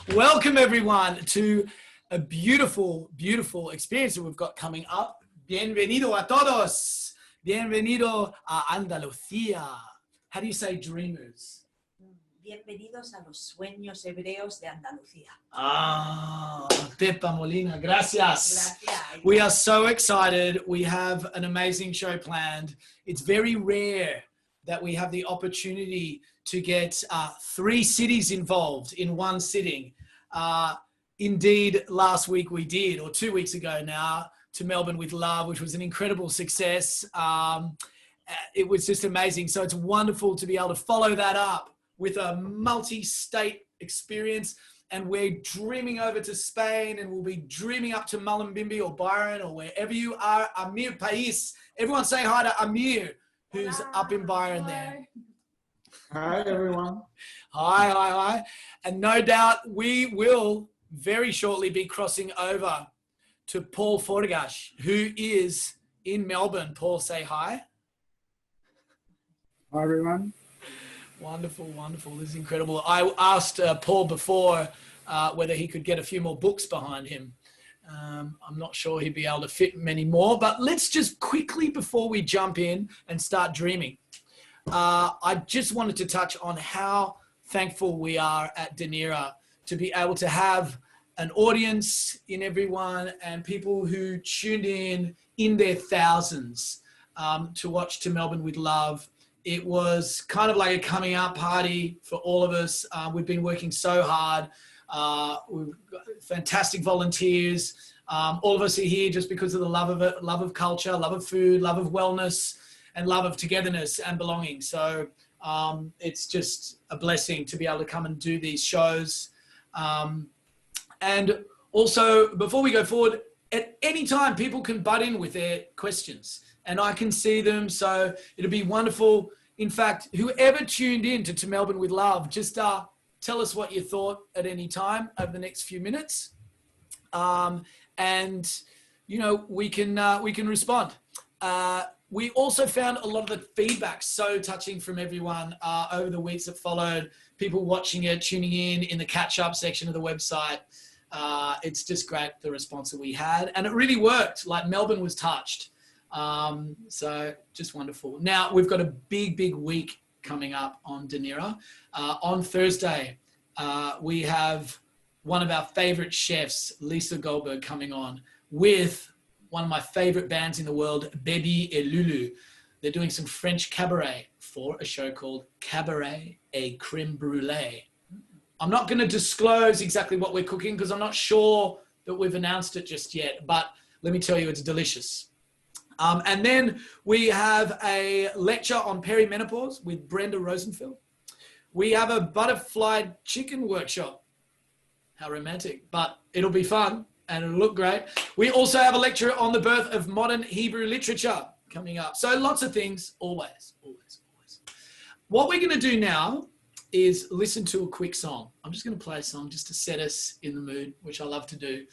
Welcome everyone to a beautiful, beautiful experience that we've got coming up. Bienvenido a todos. Bienvenido a Andalucía. How do you say dreamers? Bienvenidos a los sueños hebreos de Andalucía. Ah, Pepa Molina, gracias. Gracias. We are so excited. We have an amazing show planned. It's very rare that we have the opportunity to get 3 cities involved in one sitting. Indeed, last week we did, or 2 weeks ago now, to Melbourne with Love, which was an incredible success. It was just amazing. So it's wonderful to be able to follow that up with a multi-state experience. And we're dreaming over to Spain, and we'll be dreaming up to Mullumbimby or Byron or wherever you are. Amir, Paiss. Everyone say hi to Amir, who's up in Byron there. Hi, everyone. Hi. And no doubt we will very shortly be crossing over to Paul Forgash, who is in Melbourne. Paul, say hi. Hi, everyone. Wonderful, wonderful. This is incredible. I asked Paul before whether he could get a few more books behind him. I'm not sure he'd be able to fit many more, but let's just quickly, before we jump in and start dreaming, I just wanted to touch on how thankful we are at Dunera to be able to have an audience in everyone and people who tuned in their thousands to watch To Melbourne with Love. It was kind of like a coming out party for all of us. We've been working so hard. We've got fantastic volunteers. All of us are here just because of the love of it, love of culture, love of food, love of wellness, and love of togetherness and belonging. So it's just a blessing to be able to come and do these shows. And also, before we go forward, at any time, people can butt in with their questions and I can see them. So it'll be wonderful. In fact, whoever tuned in to Melbourne with Love, just tell us what you thought at any time over the next few minutes. And, you know, we can respond. We also found a lot of the feedback so touching from everyone over the weeks that followed, people watching it, tuning in the catch-up section of the website. It's just great, the response that we had. And it really worked, like Melbourne was touched. So just wonderful. Now, we've got a big week coming up on Dunera. On Thursday, we have one of our favorite chefs, Lisa Goldberg, coming on with one of my favorite bands in the world, Baby et Lulu. They're doing some French cabaret for a show called Cabaret et Crème Brûlée. I'm not going to disclose exactly what we're cooking because I'm not sure that we've announced it just yet, but let me tell you, it's delicious. And then we have a lecture on perimenopause with Brenda Rosenfeld. We have a butterfly chicken workshop. How romantic, but it'll be fun. And it'll look great. We also have a lecture on the birth of modern Hebrew literature coming up. So lots of things, always. What we're going to do now is listen to a quick song. I'm just going to play a song just to set us in the mood, which I love to do.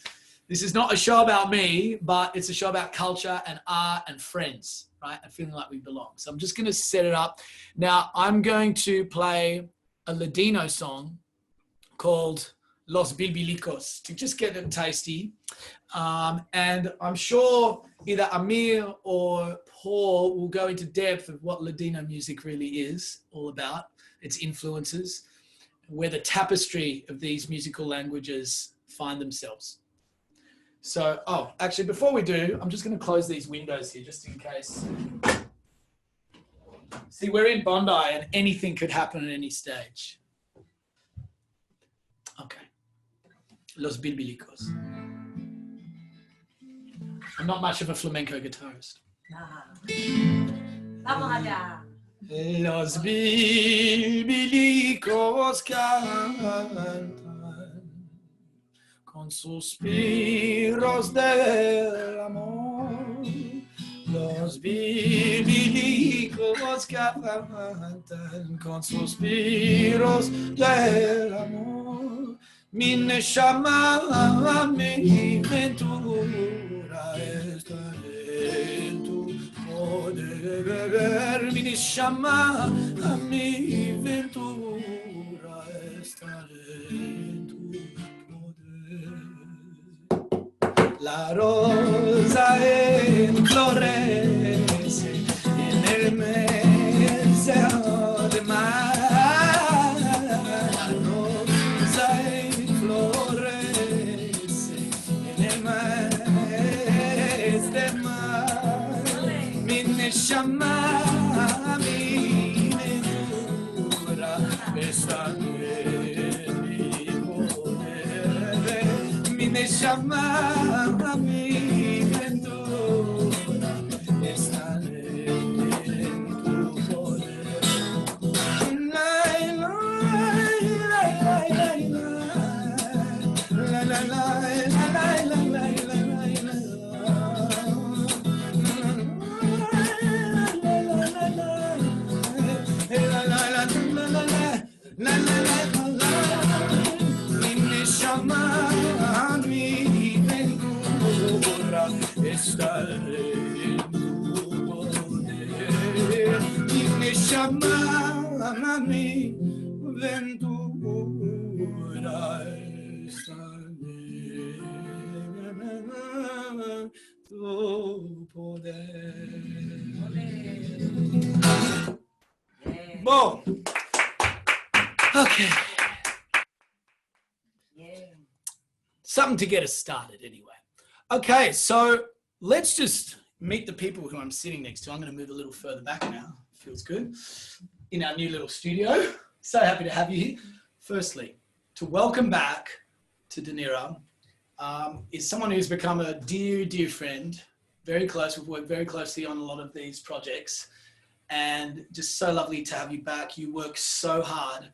This is not a show about me, but it's a show about culture and art and friends, right? And feeling like we belong. So I'm just going to set it up. Now, I'm going to play a Ladino song called Los Bilbilicos to just get them tasty. And I'm sure either Amir or Paul will go into depth of what Ladino music really is all about, its influences, where the tapestry of these musical languages find themselves. So, actually, before we do, I'm just going to close these windows here just in case. See, we're in Bondi and anything could happen at any stage. Okay. Los Bilbilicos. I'm not much of a flamenco guitarist. Vamos allá. Los Bilbilicos cantan con suspiros del amor. Los Bilbilicos cantan con suspiros del amor. Mi neshama, mi ventura está en tu poder. Mi neshama, mi ventura está en tu La rosa en florece en el mes de mayo. La rosa en florece en el mes de mayo. Mi neshama, mi ventura está en mi poder. Mi neshama, mi ventura está en tu poder. La la la la la la la está en tu poder. Y me llama mi ventura está en tu poder. Boom. Okay. Yeah. Something to get us started anyway. Okay, so let's just meet the people who I'm sitting next to. I'm going to move a little further back now. Feels good. In our new little studio. So happy to have you here. Firstly, to welcome back to Dunera is someone who's become a dear, dear friend. Very close. We've worked very closely on a lot of these projects. And just so lovely to have you back. You work so hard.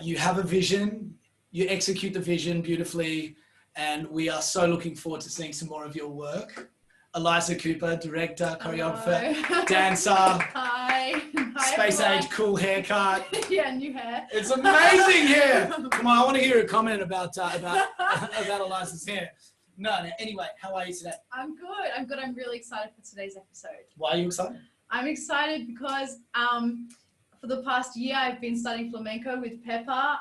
You have a vision. You execute the vision beautifully. And we are so looking forward to seeing some more of your work. Eliza Cooper, director, choreographer, Hello. dancer. Hi. Hi, Space everyone. age, cool haircut. Yeah, new hair. It's amazing hair. Come on, I want to hear a comment about Eliza's hair. No, anyway, how are you today? I'm good. I'm good. I'm really excited for today's episode. Why are you excited? I'm excited because for the past year I've been studying flamenco with Pepa,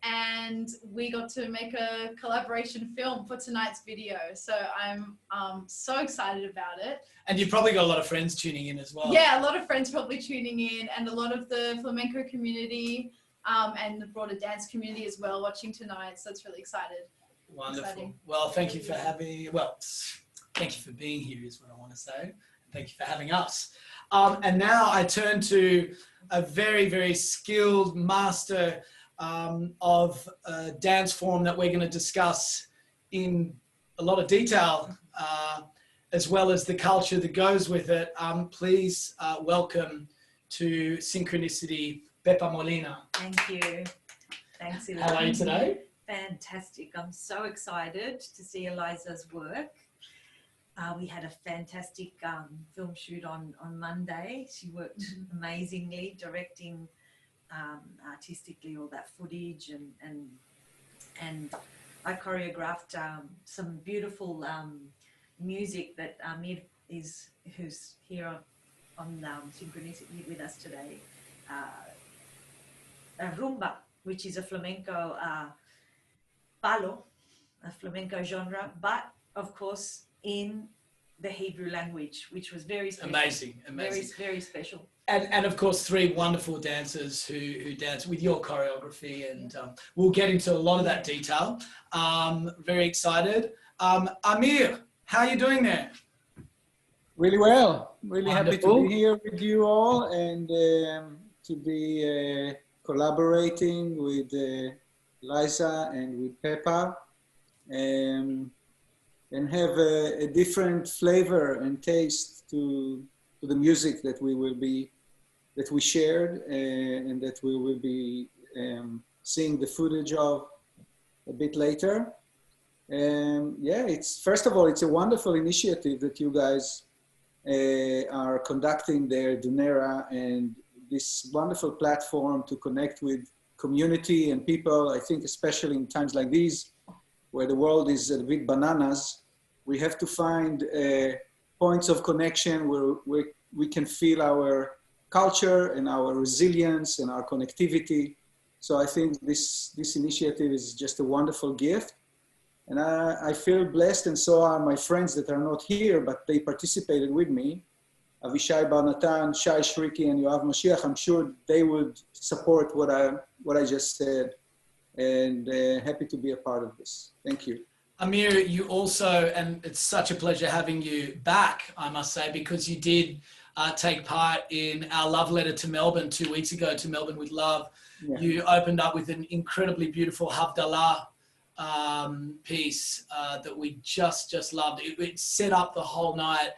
and we got to make a collaboration film for tonight's video. So I'm so excited about it. And you've probably got a lot of friends tuning in as well. Yeah, a lot of friends probably tuning in, and a lot of the flamenco community and the broader dance community as well watching tonight. So it's really excited. Wonderful. Exciting. Well, thank you for having, thank you for being here is what I want to say. Thank you for having us. And now I turn to a very, very skilled master of a dance form that we're going to discuss in a lot of detail, as well as the culture that goes with it. Please welcome to Synchronicity, Pepa Molina. Thank you. Thanks, Ilan. How are you today? Fantastic. I'm so excited to see Eliza's work. We had a fantastic film shoot on Monday. She worked amazingly, directing artistically all that footage, and I choreographed some beautiful music that Amir who's here on Synchronicity with us today. A rumba, which is a flamenco palo, a flamenco genre, but of course in the Hebrew language, which was very special. Amazing. Very, very special. And of course, three wonderful dancers who dance with your choreography, and we'll get into a lot of that detail. Very excited. Amir, how are you doing there? Really well. Really happy Wonderful. to be here with you all, and to be collaborating with Liza and with Pepa, and have a different flavor and taste to the music that we shared, and that we will be seeing the footage of a bit later. Yeah, first of all, it's a wonderful initiative that you guys are conducting there, Dunera, and this wonderful platform to connect with community and people. I think especially in times like these, where the world is a bit bananas, we have to find points of connection where we can feel our culture and our resilience and our connectivity. So I think this initiative is just a wonderful gift. And I feel blessed, and so are my friends that are not here, but they participated with me. Avishai, Barnatan, Shai, Shriki, and Yoav Mashiach. I'm sure they would support what I just said, and happy to be a part of this. Thank you. Amir, you also, and it's such a pleasure having you back, I must say, because you did take part in our love letter to Melbourne 2 weeks ago, to Melbourne with Love. Yeah. You opened up with an incredibly beautiful Havdalah piece that we just loved. It set up the whole night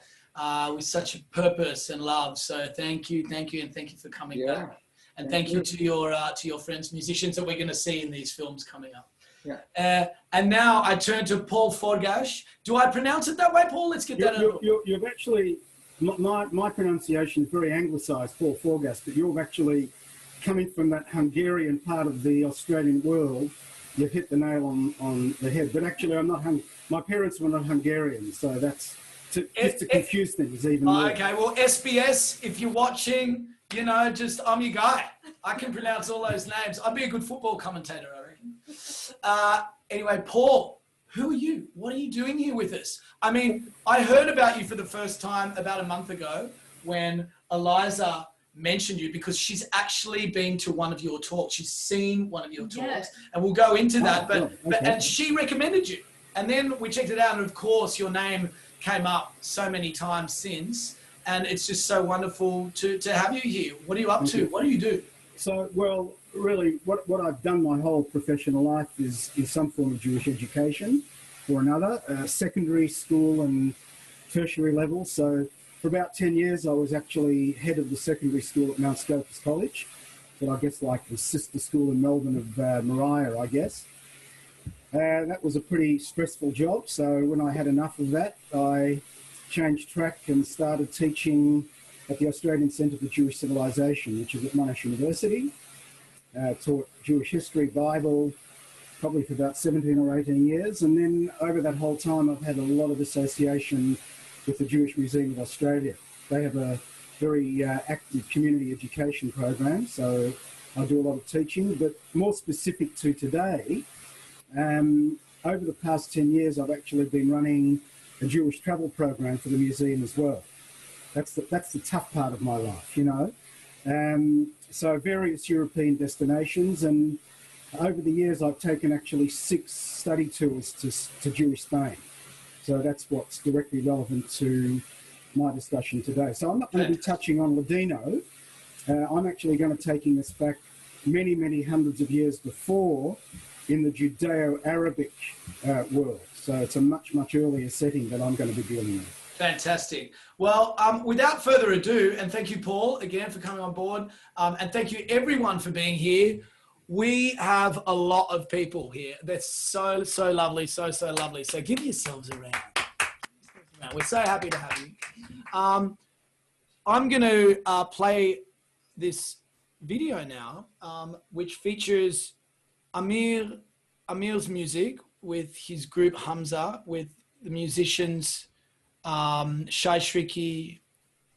with such a purpose and love. So thank you, and thank you for coming back. And thank you to your friends, musicians that we're going to see in these films coming up. Yeah. And now I turn to Paul Forgash. Do I pronounce it that way, Paul? Let's get that out. You've actually, my pronunciation is very anglicised, Paul Forgash, but you've actually, coming from that Hungarian part of the Australian world, you've hit the nail on the head. But actually, I'm not. My parents were not Hungarian, so that's just to confuse things even more. Okay, well, SBS, if you're watching, you know, just I'm your guy. I can pronounce all those names. I'd be a good football commentator, I reckon. Anyway, Paul, who are you? What are you doing here with us? I mean, I heard about you for the first time about a month ago when Eliza mentioned you, because she's actually been to one of your talks. She's seen one of your talks, and we'll go into that. And she recommended you, and then we checked it out, and of course your name came up so many times since, and it's just so wonderful to have you here. What are you up to? What do you do? So, well, really, what I've done my whole professional life is some form of Jewish education or another, secondary school and tertiary level. So for about 10 years, I was actually head of the secondary school at Mount Scopus College, that I guess like the sister school in Melbourne of Mariah, I guess. That was a pretty stressful job. So when I had enough of that, I changed track and started teaching at the Australian Centre for Jewish Civilization, which is at Monash University. Taught Jewish history, Bible, probably for about 17 or 18 years. And then over that whole time, I've had a lot of association with the Jewish Museum of Australia. They have a very active community education program, so I do a lot of teaching. But more specific to today, over the past 10 years, I've actually been running a Jewish travel program for the museum as well. That's the tough part of my life, you know. So various European destinations, and over the years I've taken actually 6 study tours to Jewish Spain. So that's what's directly relevant to my discussion today. So I'm not going to be touching on Ladino. I'm actually going to be taking us back many, many hundreds of years before in the Judeo-Arabic world. So it's a much, much earlier setting that I'm going to be dealing with. Fantastic. Well, without further ado, and thank you, Paul, again for coming on board, and thank you everyone for being here. We have a lot of people here. That's so lovely, so lovely. So give yourselves a round. We're so happy to have you. I'm going to play this video now, which features Amir's music with his group Hamsa, with the musicians Shai, Shriki,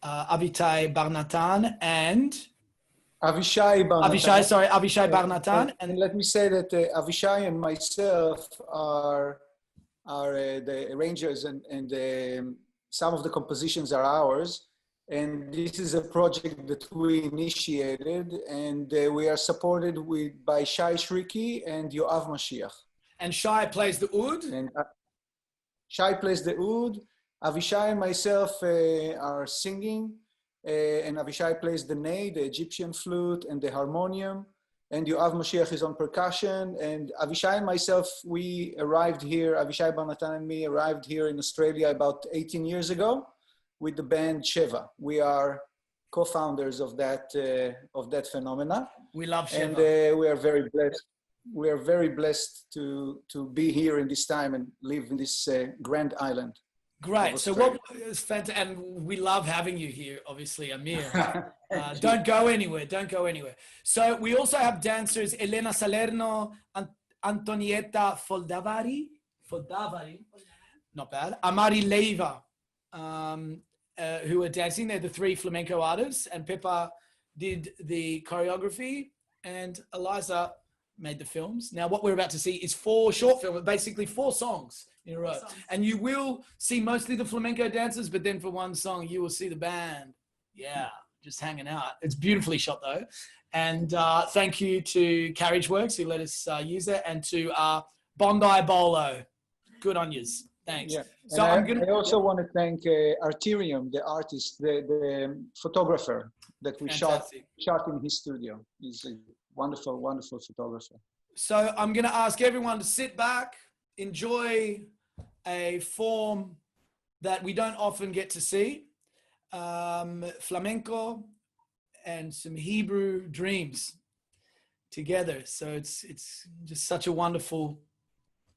Avishai, Barnatan, and Avishai Barnatan. And let me say that Avishai and myself are the arrangers, and some of the compositions are ours. And this is a project that we initiated, and we are supported by Shai, Shriki, and Yoav Mashiach. And Shai plays the oud. And Shai plays the oud. Avishai and myself are singing, and Avishai plays the ney, the Egyptian flute, and the harmonium, and Yoav Mashiach is on percussion. And Avishai and myself, we arrived here, Avishai, Barnatan, and me arrived here in Australia about 18 years ago with the band Sheva. We are co-founders of that phenomena. We love Sheva. And we are very blessed. We are very blessed to be here in this time and live in this grand island. Great. So what is fantastic, and we love having you here, obviously, Amir. Don't go anywhere. Don't go anywhere. So we also have dancers Elena Salerno, Antonietta Foldavari, not bad, Amari Leiva, who are dancing. They're the 3 flamenco artists, and Pepa did the choreography, and Eliza made the films. Now, what we're about to see is 4 short films, basically 4 songs in a row. And you will see mostly the flamenco dancers, but then for one song, you will see the band. Yeah, just hanging out. It's beautifully shot, though. And thank you to Carriage Works, who let us use it, and to Bondi Bolo. Good on yous. Thanks. Yeah. So I also want to thank Arterium, the artist, the photographer that we shot in his studio. He's a wonderful, wonderful photographer. So I'm going to ask everyone to sit back, enjoy a form that we don't often get to see, flamenco and some Hebrew dreams together. So it's just such a wonderful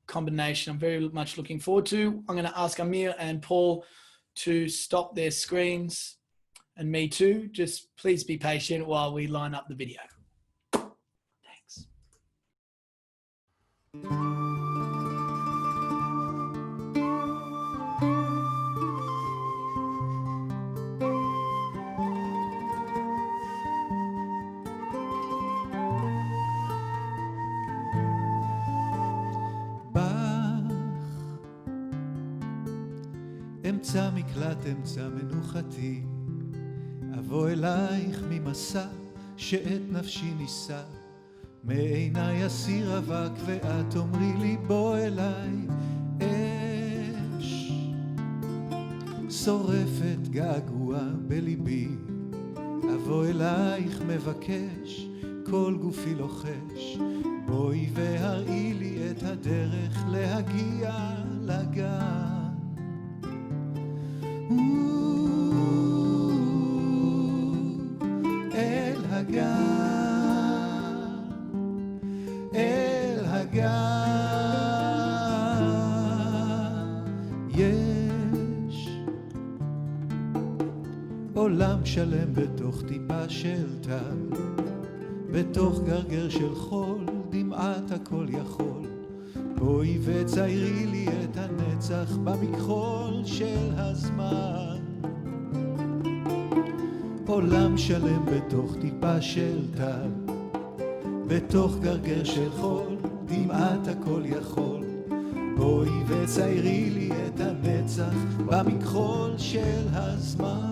combination. I'm very much looking forward to. I'm going to ask Amir and Paul to stop their screens, and me too. Just please be patient while we line up the video. Thanks. אמצע מקלט, אמצע מנוחתי, אבוא אלייך ממסע שאת נפשי נישא, מעיניי אסיר אבק ואת אומרי לי בוא אליי, אש שורפת געגוע בליבי, אבוא אלייך מבקש, כל גופי לוחש, בואי והראי לי את הדרך להגיע לגן. אל הגן, אל הגן, יש עולם שלם בתוך טיפה של טל, בתוך גרגר של חול, דמעת הכל יכול, בואי וציירי לי את הנצח במכחול של הזמן. עולם שלם בתוך טיפה של טל, בתוך גרגר של חול, דמעת הכל יכול, בואי וציירי לי את הנצח במכחול של הזמן.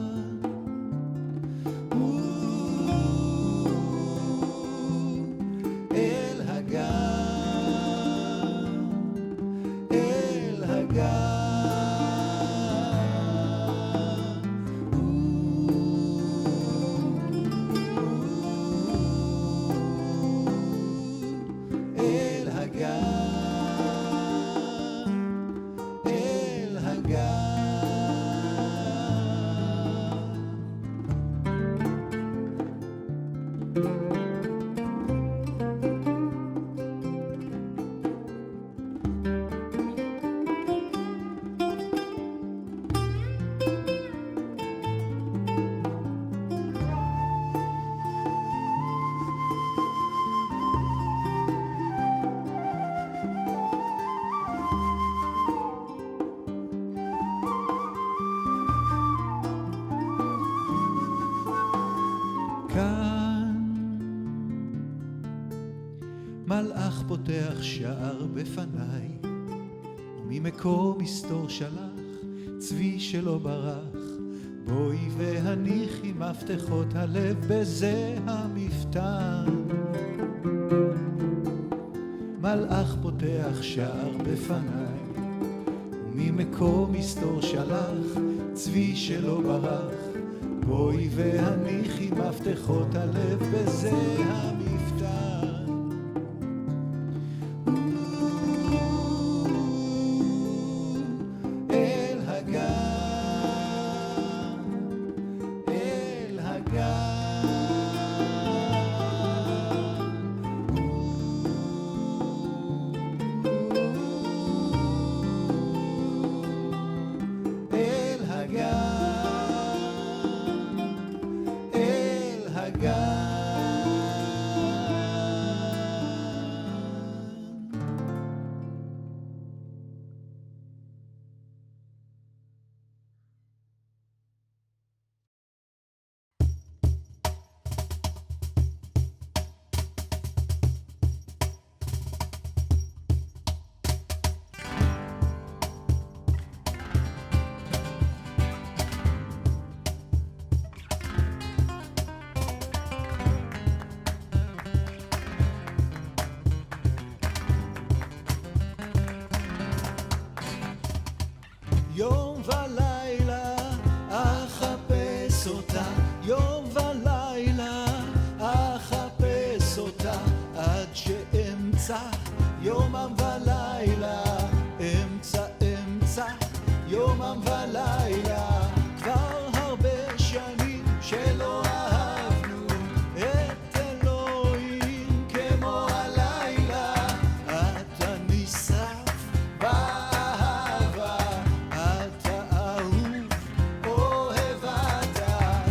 מלאך פותח שער בפניי, וממקום מסתור שלח צבי שלא ברח, בואי והניחי מפתחות הלב בזה המפתן. מלאך פותח שער בפניי, וממקום מסתור שלח צבי שלא ברח, בואי והניחי מפתחות הלב בזה המפתן. אותה יום ולילה, אחפש אותה עד שאמצא יומם ולילה, אמצע יומם ולילה. כבר הרבה שנים שלא אהבנו את אלוהים כמו הלילה, אתה נשרף באהבה, אתה אהוב אוהב אתה.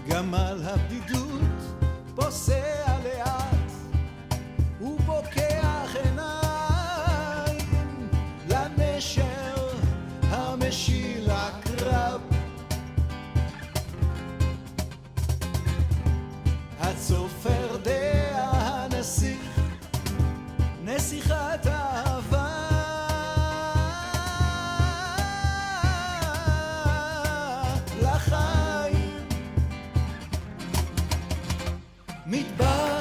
גם על הבדידות פוסע לאט ופוקח עיניים לנשר המשיל הקרב, הצופר דעה הנסיך, נסיכת אהבה, לחיים מדבר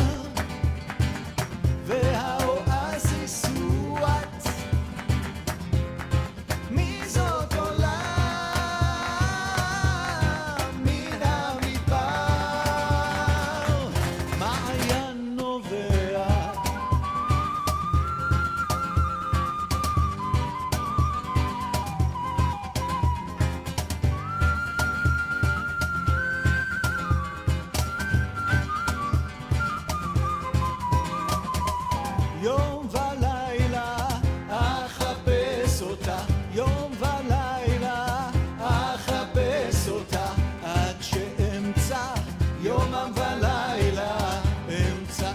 והאואזיס הוא את, מי זאת עולה מן המדבר, מעיין נובע יום ולילה, אחפש אותה יום ולילה, אחפש אותה עד שאמצא יומם ולילה, אמצע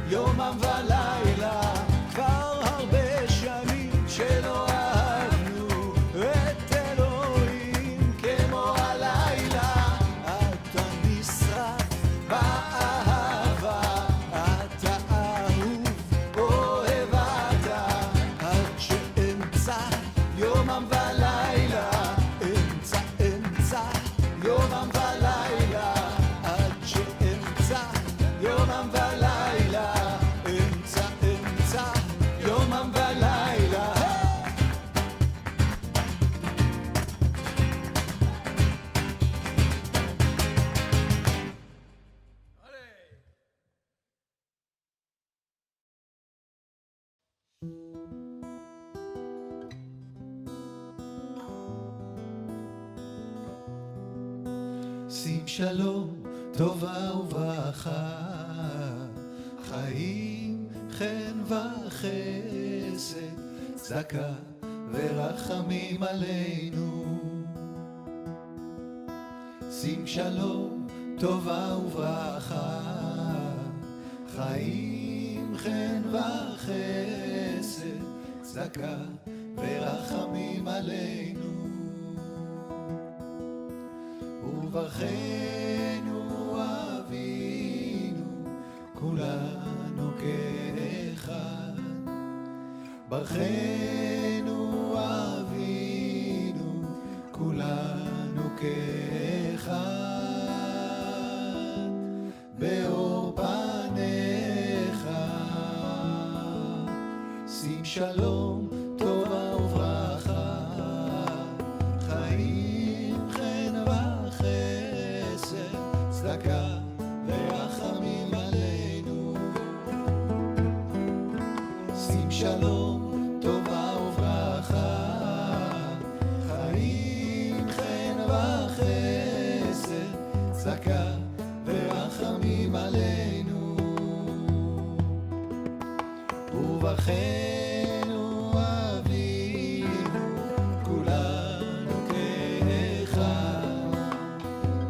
יומם ולילה. כבר הרבה שנים שלא אהבנו את אלוהים כמו הלילה, אתה נשרף באהבה, אתה אהוב אוהב אתה, עד שאמצע יומם ולילה, אמצע יומם ולילה, עד שאמצע יומם ולילה, אמצע יומם ולילה. שים שלום, טובה וברכה, חיים, חן וחסד, צדקה ורחמים עלינו. שים שלום, טובה וברכה, חיים, חן וחסד, צדקה ורחמים עלינו. וברכנו אבינו כולנו כאחד, ברכנו אבינו כולנו כאחד, באור פניך שים שלום, טובה וברכה, חיים, חן וחסד, צדקה ורחמים עלינו. שים שלום, טובה וברכה, חיים, חן וחסד, צדקה ורחמים עלינו. וברכנו אבינו כולנו כאחד,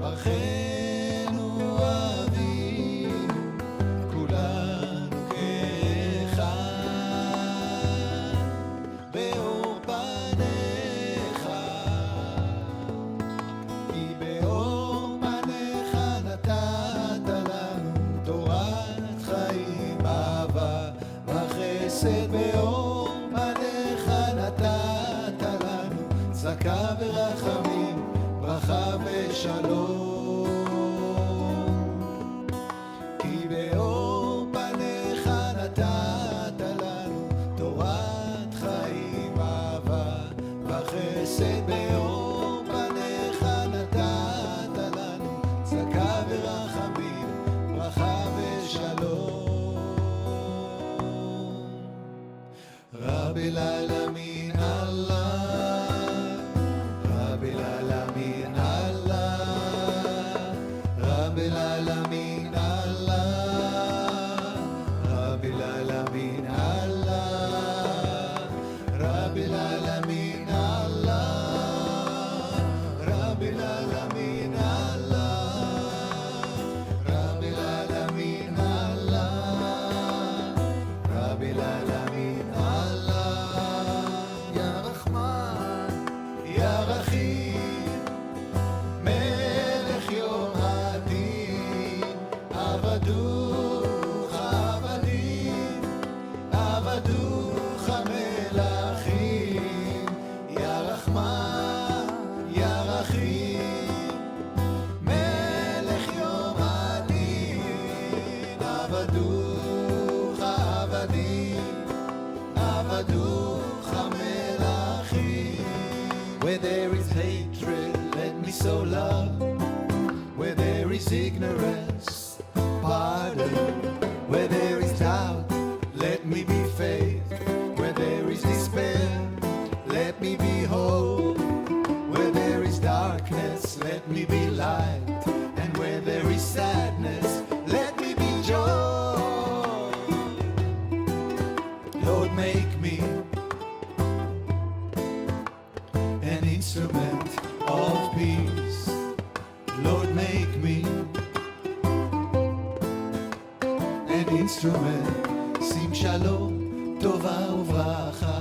ברכנו אבינו כולנו כאחד, באור פניך, כי באור פניך נתת לנו תורת חיים, אהבה וחסד, באור פניך נתת לנו צדקה ורחמים, ברכה ושלום. כי באור פניך נתת رب العالمين الله رب العالمين الله رب العالمين الله رب العالمين الله رب العالمين الله رب العالمين الله رب العالمين الله رب العالمين الله يا رحمن يا رحيم ملך יום הדין עבדוך עבדים עבדוך מלכים יא רחמן יא רחים מלך יום הדין עבדוך עבדים עבדוך מלכים Where there is hatred let me sow love Where there is ignorance pardon Where there is doubt let me be faith Where there is despair let me be hope Where there is darkness let me be light And where there is sadness let me be joy Lord make me an instrument of peace Lord make me an instrument שים שלום טובה וברכה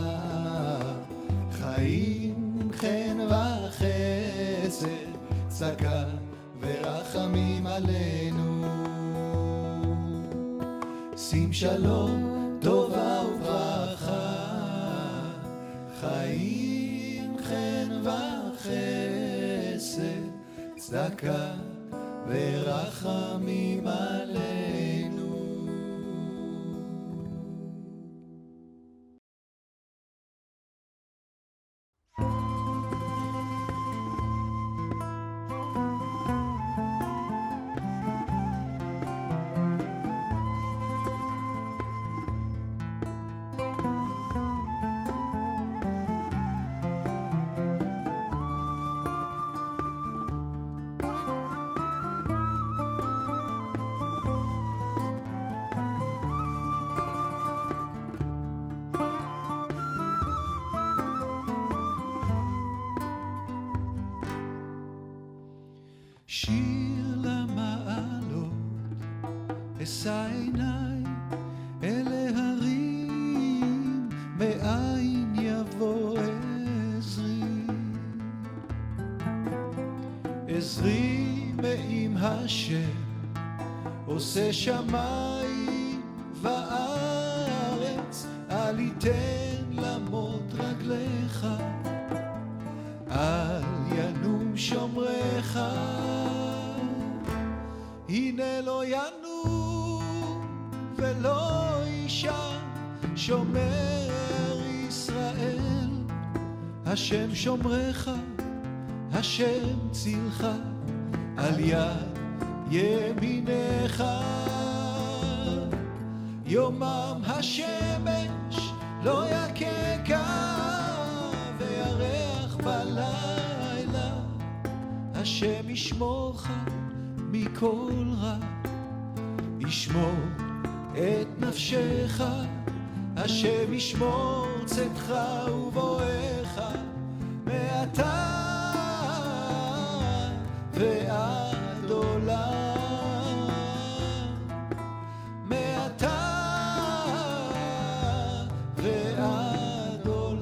חיים חן וחסד צדקה ורחמים עלינו שים שלום טובה וברכה חיים חן וחסד צדקה ורחמים עלינו שיר למעלות, אשא עיניי אל ההרים, מאין יבוא עזרי. עזרי מעם השם, עושה שמיים וארץ, אל יתן למות רגליך, אל ינום שומרך, הנה לא ינום ולא יישן שומר ישראל, השם שומרך, השם צילך, על יד ימינך. יומם השמש לא יככה וירח בלילה, השם ישמורך מכל רע, ישמור את נפשך, השם ישמור צאתך ובואך, מעתה ועד עולם, מעתה ועד עולם.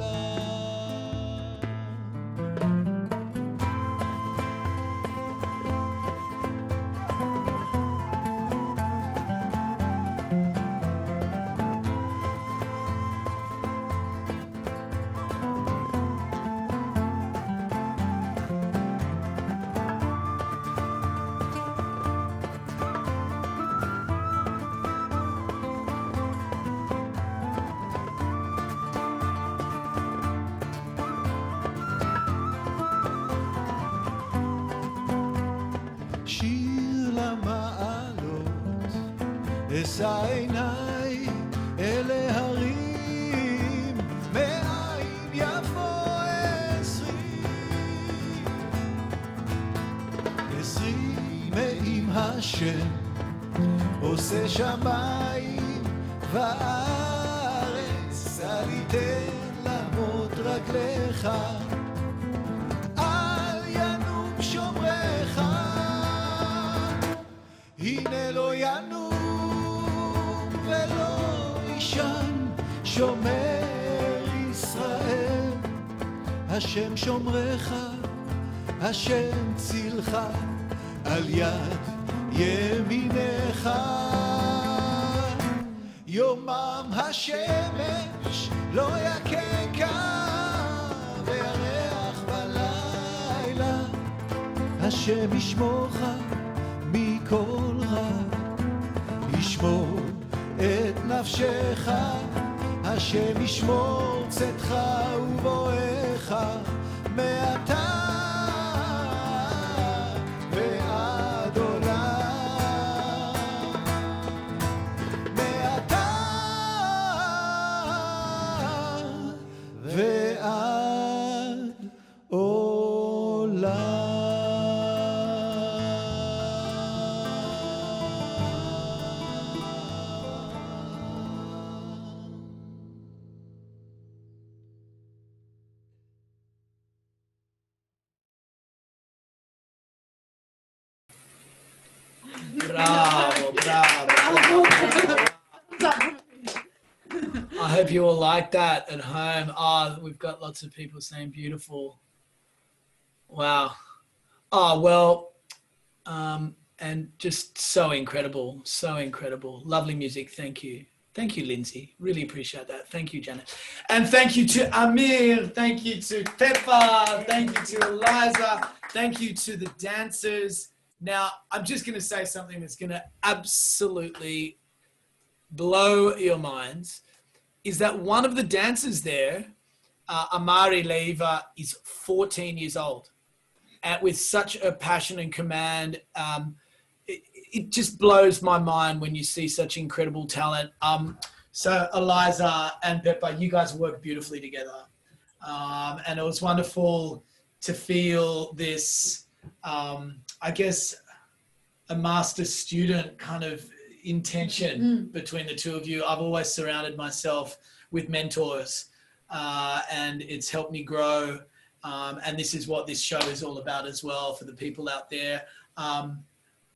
שיר למעלות, אשא עיניי אל ההרים, השם עושה שמיים וארץ, אל יתן לעמוד רגליך, אל ינום שומרך, הנה לא ינום ולא ישן שומר ישראל, השם שומרך, השם צילך, על יד ימינך. יומם השמש לא יככה וירח בלילה, השם ישמורך מכל רע, ישמור את נפשך, השם ישמור צאתך ובואך מעתה ועד עולם, מעתה ועד עולם. Bravo, bravo. I hope you all like that at home. Oh, we've got lots of people saying beautiful. Wow. Oh, well, and just so incredible, so incredible. Lovely music. Thank you. Thank you, Lindsay. Really appreciate that. Thank you, Janet. And thank you to Amir. Thank you to Pepa. Thank you to Eliza. Thank you to the dancers. Now, I'm just going to say something that's going to absolutely blow your minds, is that one of the dancers there, Amari Leva, is 14 years old. And with such a passion and command, it just blows my mind when you see such incredible talent. So Eliza and Pepa, you guys work beautifully together. And it was wonderful to feel this, I guess, a master-student kind of intention between the two of you. I've always surrounded myself with mentors, and it's helped me grow. And this is what this show is all about as well for the people out there.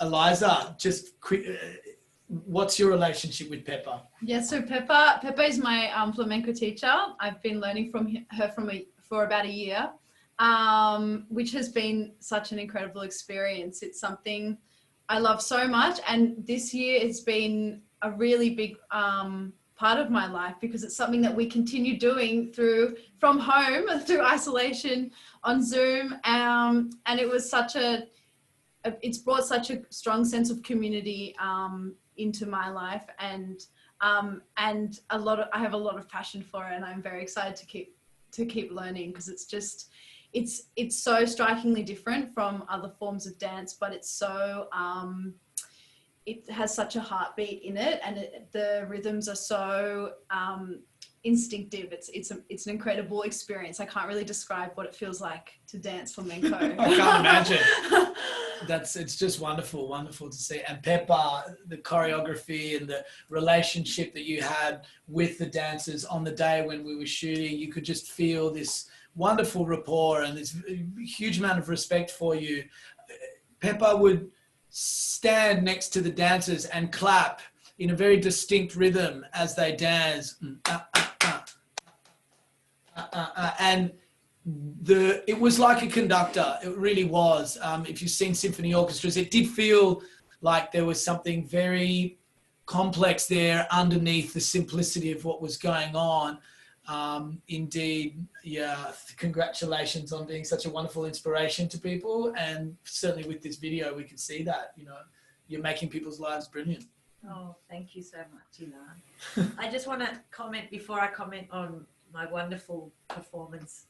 Eliza, just quick, what's your relationship with Pepa? Yeah, so Pepa is my flamenco teacher. I've been learning from her for about a year, which has been such an incredible experience. It's something I love so much, and this year it's been a really big part of my life because it's something that we continue doing from home through isolation on Zoom, and it was it's brought such a strong sense of community into my life, and I have a lot of passion for it, and I'm very excited to keep learning because it's just it's so strikingly different from other forms of dance, but it's so it has such a heartbeat in it, and the rhythms are so instinctive. It's an incredible experience. I can't really describe what it feels like to dance flamenco. I can't imagine. It's just wonderful to see. And Pepa, the choreography and the relationship that you had with the dancers on the day when we were shooting, you could just feel this wonderful rapport and this huge amount of respect for you. Pepa would stand next to the dancers and clap in a very distinct rhythm as they dance. And it was like a conductor. It really was. If you've seen symphony orchestras, it did feel like there was something very complex there underneath the simplicity of what was going on. Indeed, yeah, congratulations on being such a wonderful inspiration to people, and certainly with this video we can see that, you're making people's lives brilliant. Oh, thank you so much, Ilan. I just want to comment before I comment on my wonderful performance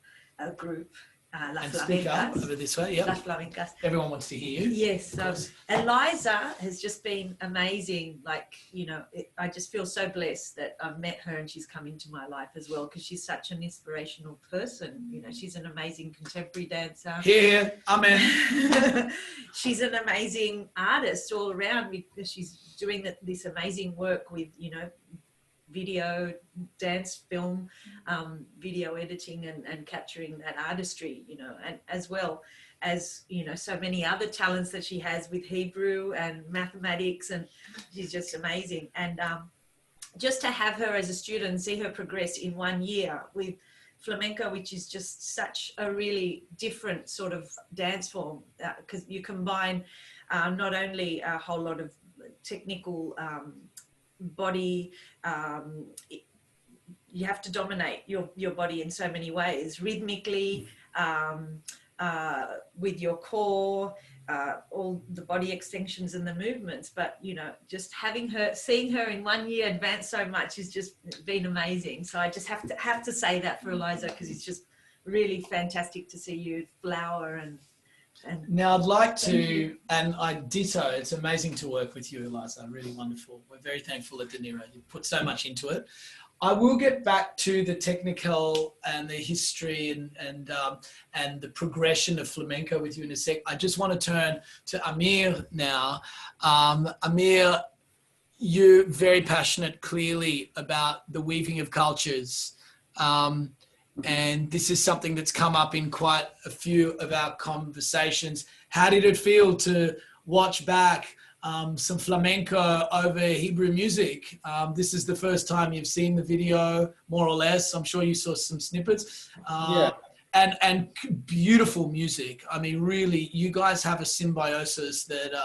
group. Las And speak up Flamencas. over this way. Yep. Las Flamencas. Everyone wants to hear you. Yes. Of course. Eliza has just been amazing. Like, you know, I just feel so blessed that I've met her and she's come into my life as well, because she's such an inspirational person. You know, she's an amazing contemporary dancer. Here, amen. She's an amazing artist all around, because she's doing this amazing work with, you know, video, dance, film, video editing, and capturing that artistry, you know, and as well as, you know, so many other talents that she has with Hebrew and mathematics, and she's just amazing. And just to have her as a student, see her progress in 1 year with flamenco, which is just such a really different sort of dance form, because you combine not only a whole lot of technical body, you have to dominate your body in so many ways, rhythmically, with your core, all the body extensions and the movements. But, you know, just seeing her in 1 year advance so much has just been amazing. So I just have to say that for Eliza, because it's just really fantastic to see you flower and now I'd like to, and I ditto, it's amazing to work with you, Eliza, really wonderful. We're very thankful at Dunera. You put so much into it. I will get back to the technical and the history and the progression of flamenco with you in a sec. I just want to turn to Amir now. Amir, you're very passionate, clearly, about the weaving of cultures. And this is something that's come up in quite a few of our conversations. How did it feel to watch back some flamenco over Hebrew music? This is the first time you've seen the video, more or less. I'm sure you saw some snippets. Yeah. And beautiful music. I mean, really, you guys have a symbiosis that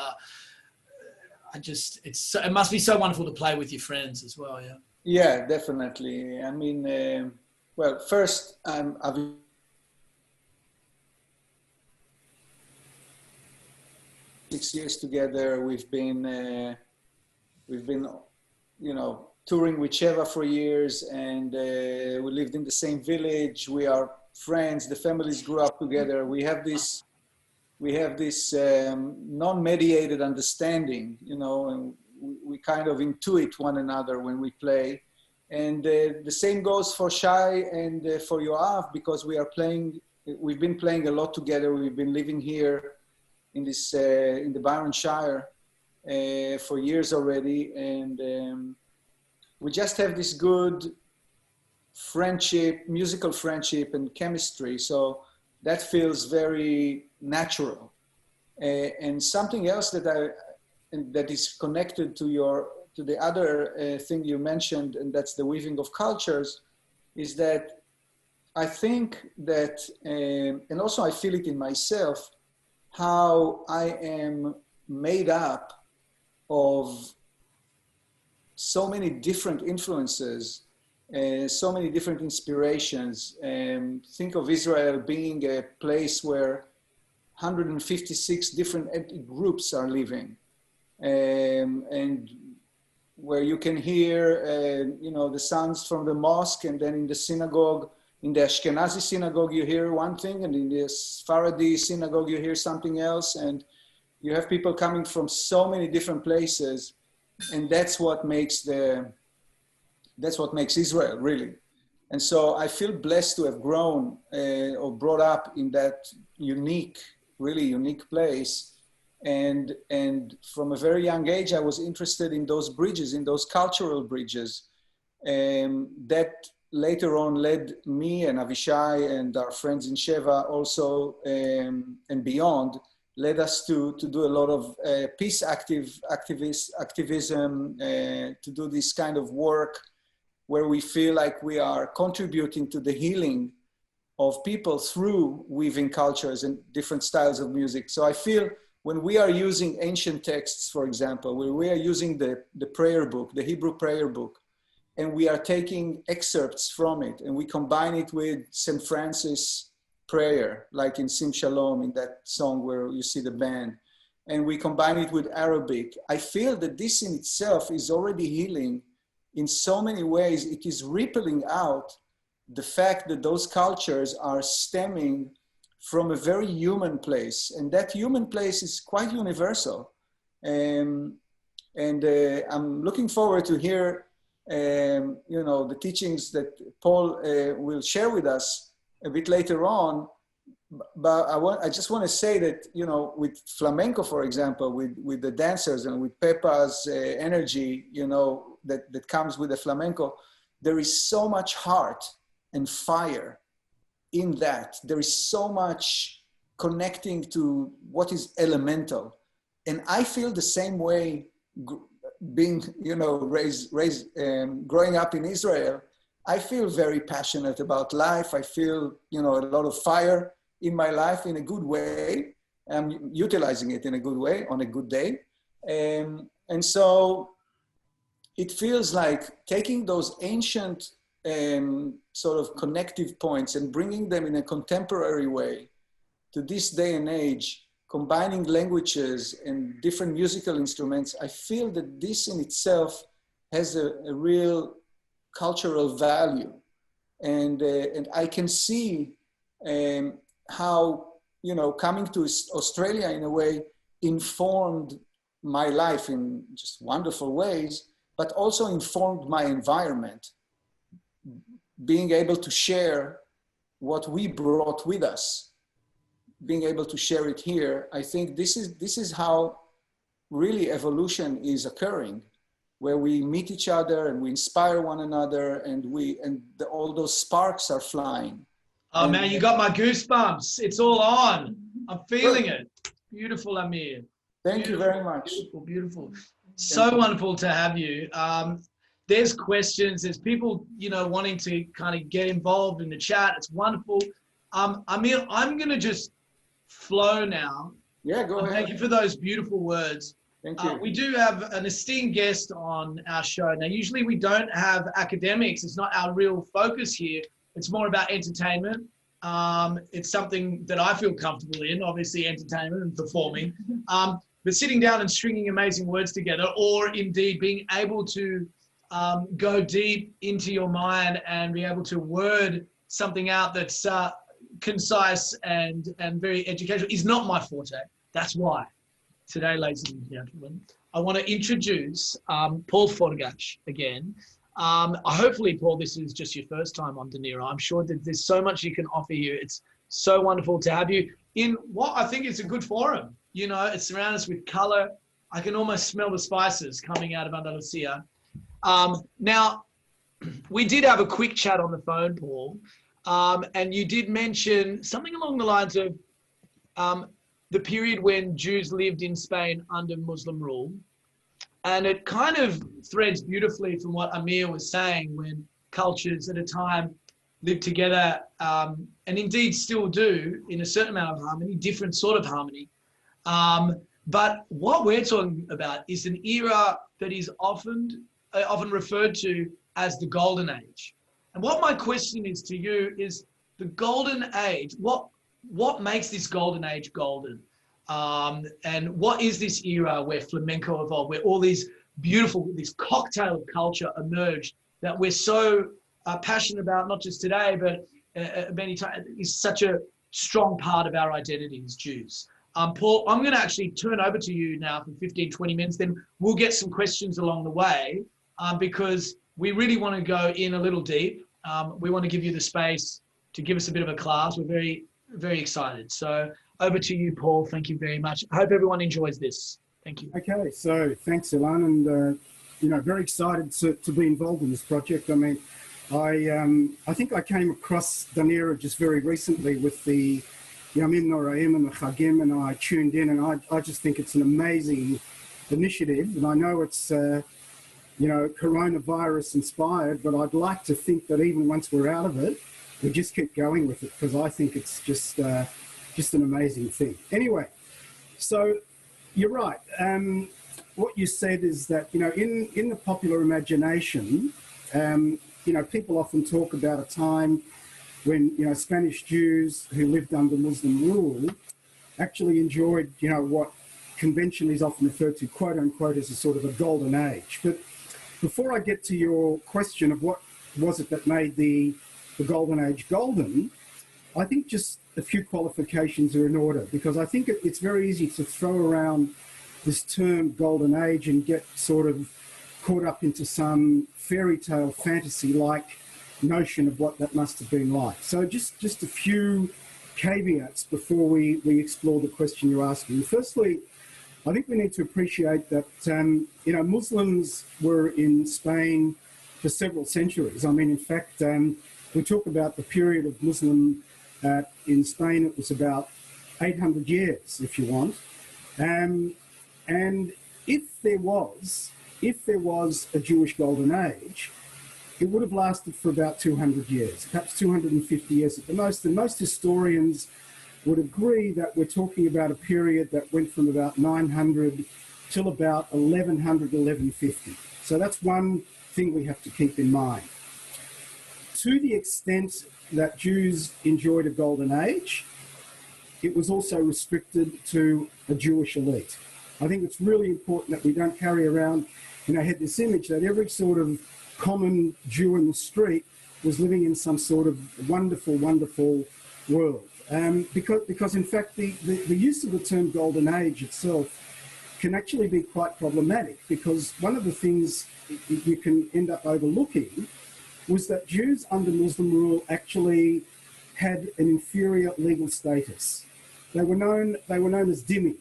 it must be so wonderful to play with your friends as well. Yeah. Yeah, definitely. I mean, well, first, I've 6 years together. We've been, you know, touring with Sheva for years, and we lived in the same village. We are friends. The families grew up together. We have this non-mediated understanding, you know, and we kind of intuit one another when we play. And the same goes for Shai and for Yoav, because we've been playing a lot together. We've been living here in the Byron Shire for years already. And we just have this good friendship, musical friendship and chemistry. So that feels very natural. And something else that is connected to the other thing you mentioned, and that's the weaving of cultures, is that I think that, and also I feel it in myself, how I am made up of so many different influences, so many different inspirations. Think of Israel being a place where 156 different ethnic groups are living, and where you can hear, you know, the sounds from the mosque, and then in the synagogue, in the Ashkenazi synagogue, you hear one thing, and in the Sephardi synagogue, you hear something else, and you have people coming from so many different places, and that's what makes Israel, really. And so I feel blessed to have grown or brought up in that really unique place. And from a very young age, I was interested in those bridges, in those cultural bridges. That later on led me and Avishai and our friends in Sheva also, and beyond, led us to do a lot of peace activism, to do this kind of work where we feel like we are contributing to the healing of people through weaving cultures and different styles of music. So I feel when we are using ancient texts, for example, when we are using the prayer book, the Hebrew prayer book, and we are taking excerpts from it, and we combine it with St. Francis prayer, like in Sim Shalom, in that song where you see the band, and we combine it with Arabic, I feel that this in itself is already healing in so many ways. It is rippling out the fact that those cultures are stemming from a very human place. And that human place is quite universal. And I'm looking forward to hear, you know, the teachings that Paul will share with us a bit later on. But I just want to say that, you know, with flamenco, for example, with the dancers and with Pepa's energy, you know, that comes with the flamenco, there is so much heart and fire in that. There is so much connecting to what is elemental. And I feel the same way being, you know, growing up in Israel. I feel very passionate about life. I feel, you know, a lot of fire in my life in a good way. I'm utilizing it in a good way on a good day. And so it feels like taking those ancient sort of connective points and bringing them in a contemporary way to this day and age, combining languages and different musical instruments. I feel that this in itself has a real cultural value. And I can see how, you know, coming to Australia in a way informed my life in just wonderful ways, but also informed my environment. Being able to share what we brought with us, being able to share it here, I think this is how really evolution is occurring, where we meet each other and we inspire one another, and all those sparks are flying. Oh man, you got my goosebumps. It's all on. I'm feeling it. Beautiful, Amir. Thank you very much. Beautiful, beautiful. So wonderful to have you. There's questions. There's people, you know, wanting to kind of get involved in the chat. It's wonderful. Amir, I'm going to just flow now. Yeah, go ahead. Thank you for those beautiful words. Thank you. We do have an esteemed guest on our show. Now, usually we don't have academics. It's not our real focus here. It's more about entertainment. It's something that I feel comfortable in, obviously entertainment and performing. But sitting down and stringing amazing words together, or indeed being able to go deep into your mind and be able to word something out that's concise and very educational is not my forte. That's why today, ladies and gentlemen, I want to introduce Paul Forgash again. Hopefully, Paul, this is just your first time on Dunera. I'm sure that there's so much you can offer you. It's so wonderful to have you in what I think is a good forum. You know, it surrounds us with color. I can almost smell the spices coming out of Andalusia. Now, we did have a quick chat on the phone, Paul, and you did mention something along the lines of the period when Jews lived in Spain under Muslim rule. And it kind of threads beautifully from what Amir was saying, when cultures at a time lived together and indeed still do in a certain amount of harmony, different sort of harmony. But what we're talking about is an era that is often referred to as the Golden Age. And what my question is to you is the Golden Age, what makes this Golden Age golden? And what is this era where flamenco evolved, where all these beautiful, this cocktail of culture emerged that we're so passionate about, not just today, but many times, is such a strong part of our identity as Jews. Paul, I'm going to actually turn over to you now for 15, 20 minutes, then we'll get some questions along the way because we really want to go in a little deep. We want to give you the space to give us a bit of a class. We're very, very excited. So over to you, Paul. Thank you very much. I hope everyone enjoys this. Thank you. Okay, so thanks, Ilan, and you know, very excited to be involved in this project. I mean, I think I came across Dunera just very recently with the Yamim Noraim and the Chagim, and I tuned in, and I just think it's an amazing initiative. And I know it's you know, coronavirus inspired, but I'd like to think that even once we're out of it, we just keep going with it, because I think it's just an amazing thing. Anyway, so you're right. What you said is that, you know, in the popular imagination, you know, people often talk about a time when, you know, Spanish Jews who lived under Muslim rule actually enjoyed, you know, what conventionally is often referred to, quote unquote, as a sort of a golden age. But before I get to your question of what was it that made the golden age golden, I think just a few qualifications are in order, because I think it's very easy to throw around this term golden age and get sort of caught up into some fairy tale fantasy-like notion of what that must have been like. So just a few caveats before we explore the question you're asking. Firstly, I think we need to appreciate that, Muslims were in Spain for several centuries. I mean, in fact, we talk about the period of Muslim in Spain, it was about 800 years, if you want. And if there was a Jewish golden age, it would have lasted for about 200 years, perhaps 250 years at the most. And most historians would agree that we're talking about a period that went from about 900 till about 1100, 1150. So that's one thing we have to keep in mind. To the extent that Jews enjoyed a golden age, it was also restricted to a Jewish elite. I think it's really important that we don't carry around in our head this image that every sort of common Jew in the street was living in some sort of wonderful, wonderful world. Because in fact, the use of the term golden age itself can actually be quite problematic, because one of the things you can end up overlooking was that Jews under Muslim rule actually had an inferior legal status. They were known as dhimmi.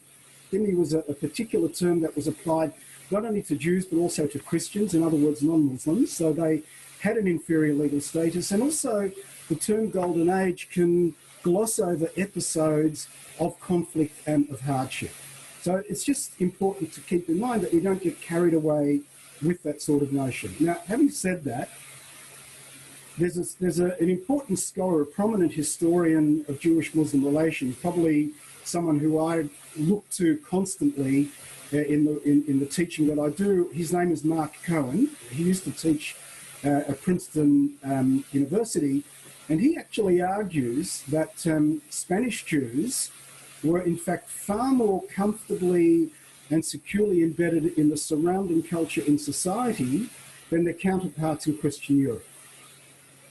Dhimmi was a particular term that was applied not only to Jews but also to Christians, in other words, non-Muslims. So they had an inferior legal status. And also the term golden age can gloss over episodes of conflict and of hardship. So it's just important to keep in mind that we don't get carried away with that sort of notion. Now, having said that, there's an important scholar, a prominent historian of Jewish-Muslim relations, probably someone who I look to constantly in the teaching that I do. His name is Mark Cohen. He used to teach at Princeton University, and he actually argues that Spanish Jews were in fact far more comfortably and securely embedded in the surrounding culture in society than their counterparts in Christian Europe.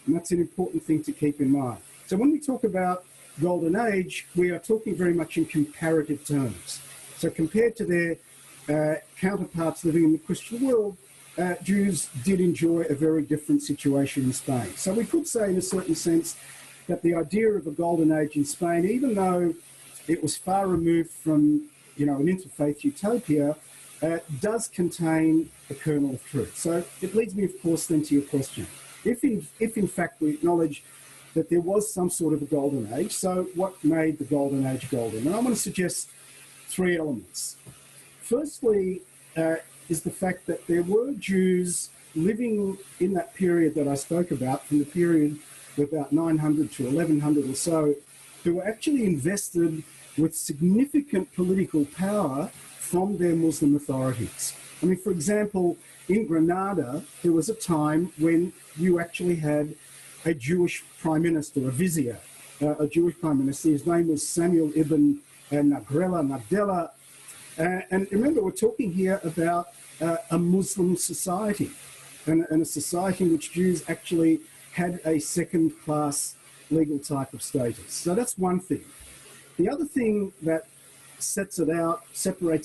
And that's an important thing to keep in mind. So when we talk about golden age, we are talking very much in comparative terms. So compared to their counterparts living in the Christian world, Jews did enjoy a very different situation in Spain. So we could say in a certain sense that the idea of a golden age in Spain, even though it was far removed from an interfaith utopia, does contain a kernel of truth. So it leads me, of course, then to your question. If in fact we acknowledge that there was some sort of a golden age, so what made the golden age golden? And I want to suggest three elements. Firstly, is the fact that there were Jews living in that period that I spoke about, from the period of about 900 to 1100 or so, who were actually invested with significant political power from their Muslim authorities. I mean, for example, in Granada, there was a time when you actually had a Jewish prime minister, a vizier, a Jewish prime minister. His name was Samuel ibn Nagdela. And remember, we're talking here about a Muslim society, and a society in which Jews actually had a second-class legal type of status. So that's one thing. The other thing that separates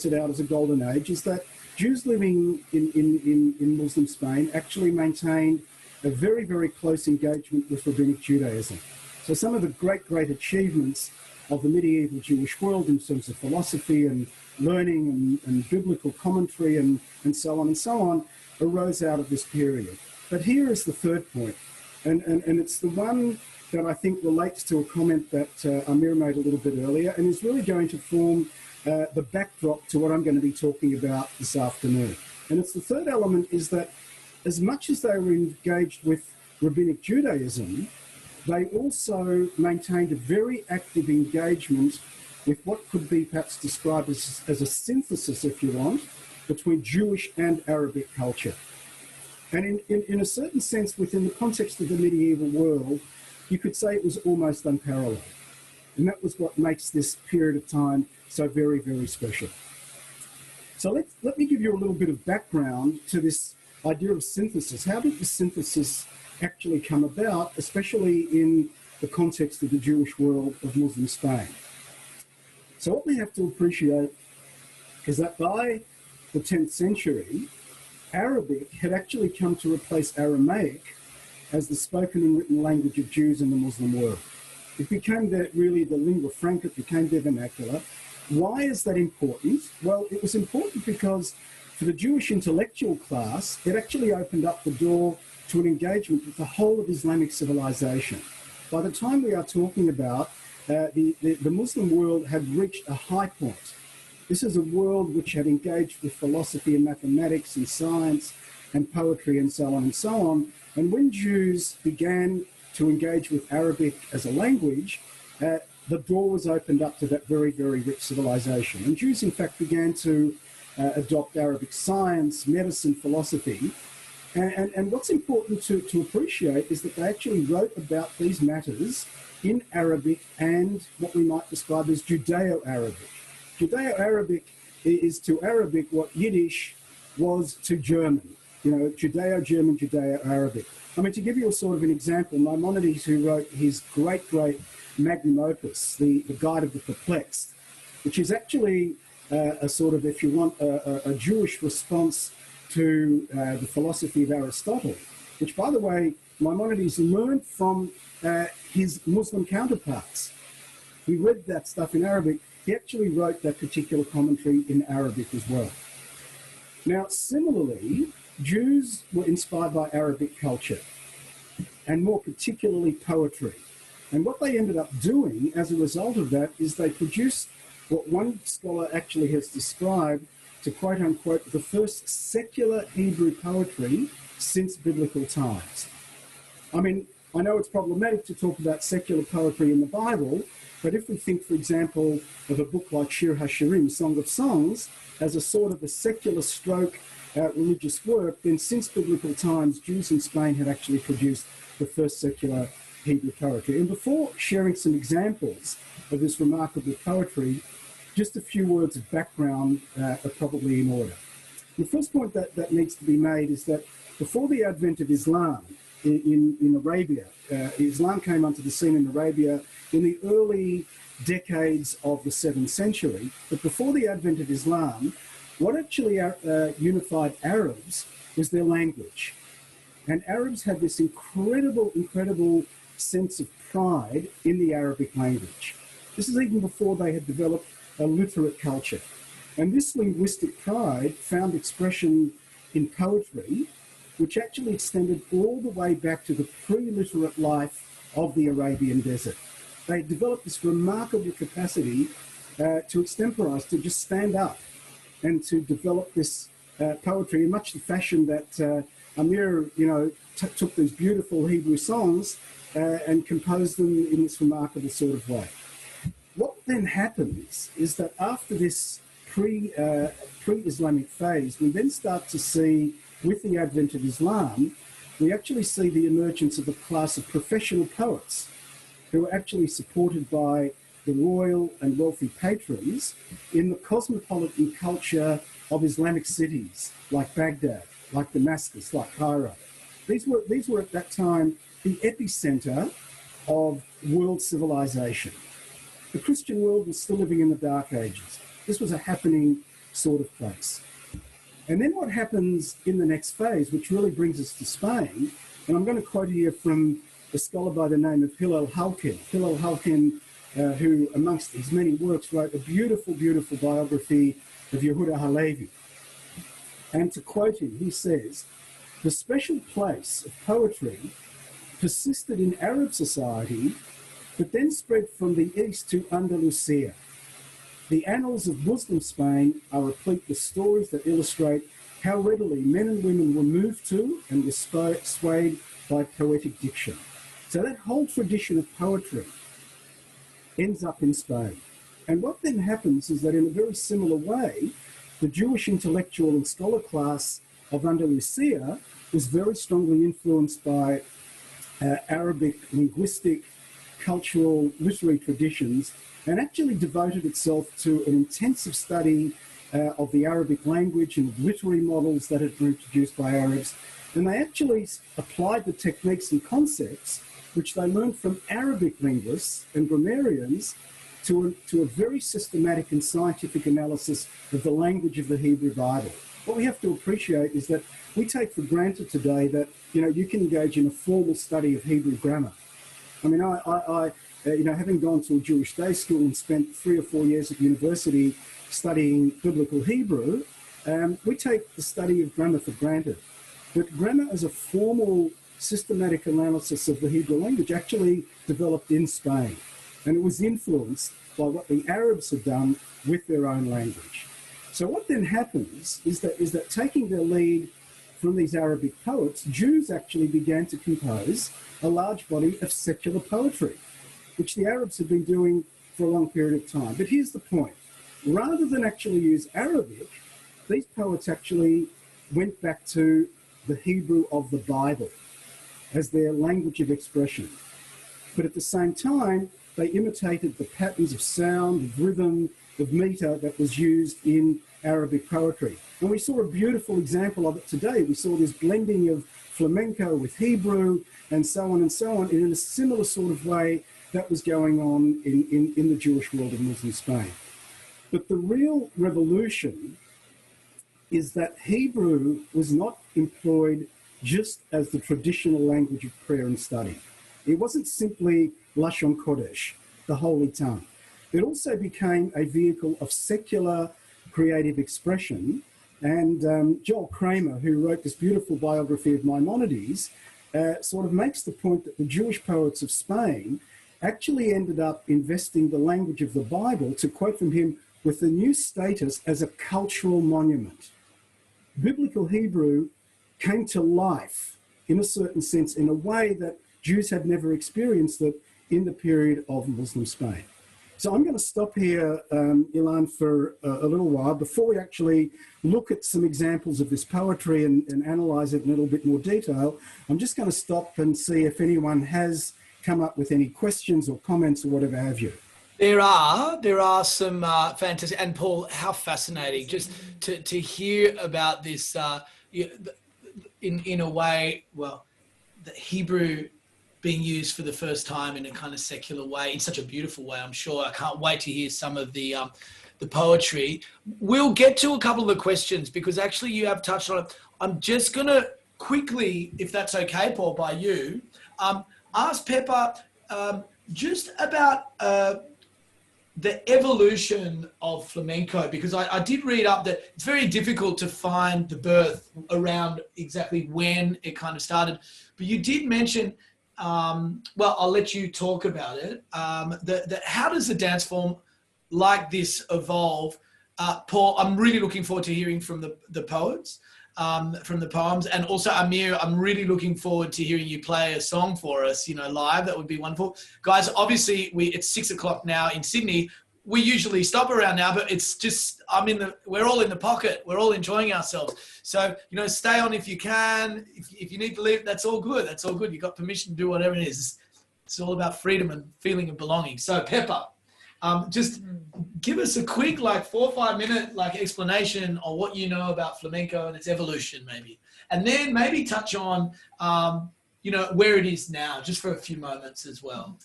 it out as a golden age is that Jews living in Muslim Spain actually maintained a very, very close engagement with Rabbinic Judaism. So some of the great achievements of the medieval Jewish world in terms of philosophy and learning and biblical commentary and so on arose out of this period. But here is the third point, and it's the one that I think relates to a comment that Amir made a little bit earlier, and is really going to form the backdrop to what I'm going to be talking about this afternoon. And it's the third element, is that as much as they were engaged with Rabbinic Judaism, they also maintained a very active engagement with what could be perhaps described as a synthesis, if you want, between Jewish and Arabic culture. And in a certain sense, within the context of the medieval world, you could say it was almost unparalleled. And that was what makes this period of time so very, very special. So let me give you a little bit of background to this idea of synthesis. How did the synthesis actually come about, especially in the context of the Jewish world of Muslim Spain. So what we have to appreciate is that by the 10th century, Arabic had actually come to replace Aramaic as the spoken and written language of Jews in the Muslim world. It became really the lingua franca, it became their vernacular. Why is that important? Well, it was important because for the Jewish intellectual class, it actually opened up the door to an engagement with the whole of Islamic civilization. By the time we are talking about, the Muslim world had reached a high point. This is a world which had engaged with philosophy and mathematics and science and poetry and so on and so on. And when Jews began to engage with Arabic as a language, the door was opened up to that very, very rich civilization. And Jews, in fact, began to adopt Arabic science, medicine, philosophy. And what's important to appreciate is that they actually wrote about these matters in Arabic and what we might describe as Judeo-Arabic. Judeo-Arabic is to Arabic what Yiddish was to German, Judeo-German, Judeo-Arabic. I mean, to give you a sort of an example, Maimonides, who wrote his great magnum opus, the Guide of the Perplexed, which is actually a sort of, if you want, a Jewish response to the philosophy of Aristotle, which, by the way, Maimonides learned from his Muslim counterparts. He read that stuff in Arabic. He actually wrote that particular commentary in Arabic as well. Now, similarly, Jews were inspired by Arabic culture, and more particularly poetry. And what they ended up doing as a result of that is they produced what one scholar actually has described to quote unquote the first secular Hebrew poetry since biblical times. I mean, I know it's problematic to talk about secular poetry in the Bible, but if we think, for example, of a book like Shir HaShirim, Song of Songs, as a sort of a secular stroke religious work, then since biblical times, Jews in Spain had actually produced the first secular Hebrew poetry. And before sharing some examples of this remarkable poetry, just a few words of background are probably in order. The first point that needs to be made is that before the advent of Islam in Arabia, Islam came onto the scene in Arabia in the early decades of the 7th century, but before the advent of Islam, what actually unified Arabs was their language. And Arabs had this incredible sense of pride in the Arabic language. This is even before they had developed a literate culture. And this linguistic pride found expression in poetry, which actually extended all the way back to the pre-literate life of the Arabian desert. They developed this remarkable capacity to extemporize, to just stand up and to develop this poetry in much the fashion that Amir, took these beautiful Hebrew songs and composed them in this remarkable sort of way. What then happens is that after this pre-Islamic phase, we then start to see, with the advent of Islam, we actually see the emergence of a class of professional poets who are actually supported by the royal and wealthy patrons in the cosmopolitan culture of Islamic cities like Baghdad, like Damascus, like Cairo. These were at that time the epicenter of world civilization. The Christian world was still living in the Dark Ages. This was a happening sort of place. And then what happens in the next phase, which really brings us to Spain, and I'm going to quote here from a scholar by the name of Hillel Halkin. Hillel Halkin, who amongst his many works wrote a beautiful biography of Yehuda Halevi. And to quote him, he says, "The special place of poetry persisted in Arab society, but then spread from the east to Andalusia. The annals of Muslim Spain are replete with stories that illustrate how readily men and women were moved to and were swayed by poetic diction." So that whole tradition of poetry ends up in Spain. And what then happens is that in a very similar way, the Jewish intellectual and scholar class of Andalusia was very strongly influenced by Arabic linguistic, cultural, literary traditions, and actually devoted itself to an intensive study of the Arabic language and literary models that had been introduced by Arabs. And they actually applied the techniques and concepts which they learned from Arabic linguists and grammarians to a very systematic and scientific analysis of the language of the Hebrew Bible. What we have to appreciate is that we take for granted today that, you can engage in a formal study of Hebrew grammar. I mean, I having gone to a Jewish day school and spent 3 or 4 years at university studying biblical Hebrew, we take the study of grammar for granted. But grammar as a formal systematic analysis of the Hebrew language actually developed in Spain. And it was influenced by what the Arabs had done with their own language. So what then happens is that taking their lead from these Arabic poets, Jews actually began to compose a large body of secular poetry, which the Arabs had been doing for a long period of time. But here's the point. Rather than actually use Arabic, these poets actually went back to the Hebrew of the Bible as their language of expression. But at the same time, they imitated the patterns of sound, of rhythm, of meter that was used in Arabic poetry. And we saw a beautiful example of it today. We saw this blending of flamenco with Hebrew and so on, and in a similar sort of way that was going on in the Jewish world of Muslim Spain. But the real revolution is that Hebrew was not employed just as the traditional language of prayer and study. It wasn't simply Lashon Kodesh, the holy tongue. It also became a vehicle of secular creative expression. And Joel Kramer, who wrote this beautiful biography of Maimonides, sort of makes the point that the Jewish poets of Spain actually ended up investing the language of the Bible, to quote from him, with a new status as a cultural monument. Biblical Hebrew came to life, in a certain sense, in a way that Jews had never experienced it in the period of Muslim Spain. So I'm going to stop here, Ilan, for a little while before we actually look at some examples of this poetry and analyse it in a little bit more detail. I'm just going to stop and see if anyone has come up with any questions or comments or whatever have you. There are some fantastic, and Paul, how fascinating just to hear about this in a way, well, the Hebrew being used for the first time in a kind of secular way, in such a beautiful way, I'm sure. I can't wait to hear some of the poetry. We'll get to a couple of the questions because actually you have touched on it. I'm just going to quickly, if that's okay, Paul, by you, ask Pepa just about the evolution of flamenco, because I did read up that it's very difficult to find the birth around exactly when it kind of started. But you did mention, well, I'll let you talk about it. How does a dance form like this evolve? Paul, I'm really looking forward to hearing from the poets, from the poems, and also Amir, I'm really looking forward to hearing you play a song for us, live. That would be wonderful. Guys, obviously it's 6 o'clock now in Sydney. We usually stop around now, but it's just, we're all in the pocket. We're all enjoying ourselves. So, stay on if you can. If you need to leave, that's all good. That's all good. You've got permission to do whatever it is. It's all about freedom and feeling of belonging. So Pepa, just give us a quick 4 or 5 minute explanation on what you know about flamenco and its evolution maybe. And then maybe touch on, where it is now, just for a few moments as well.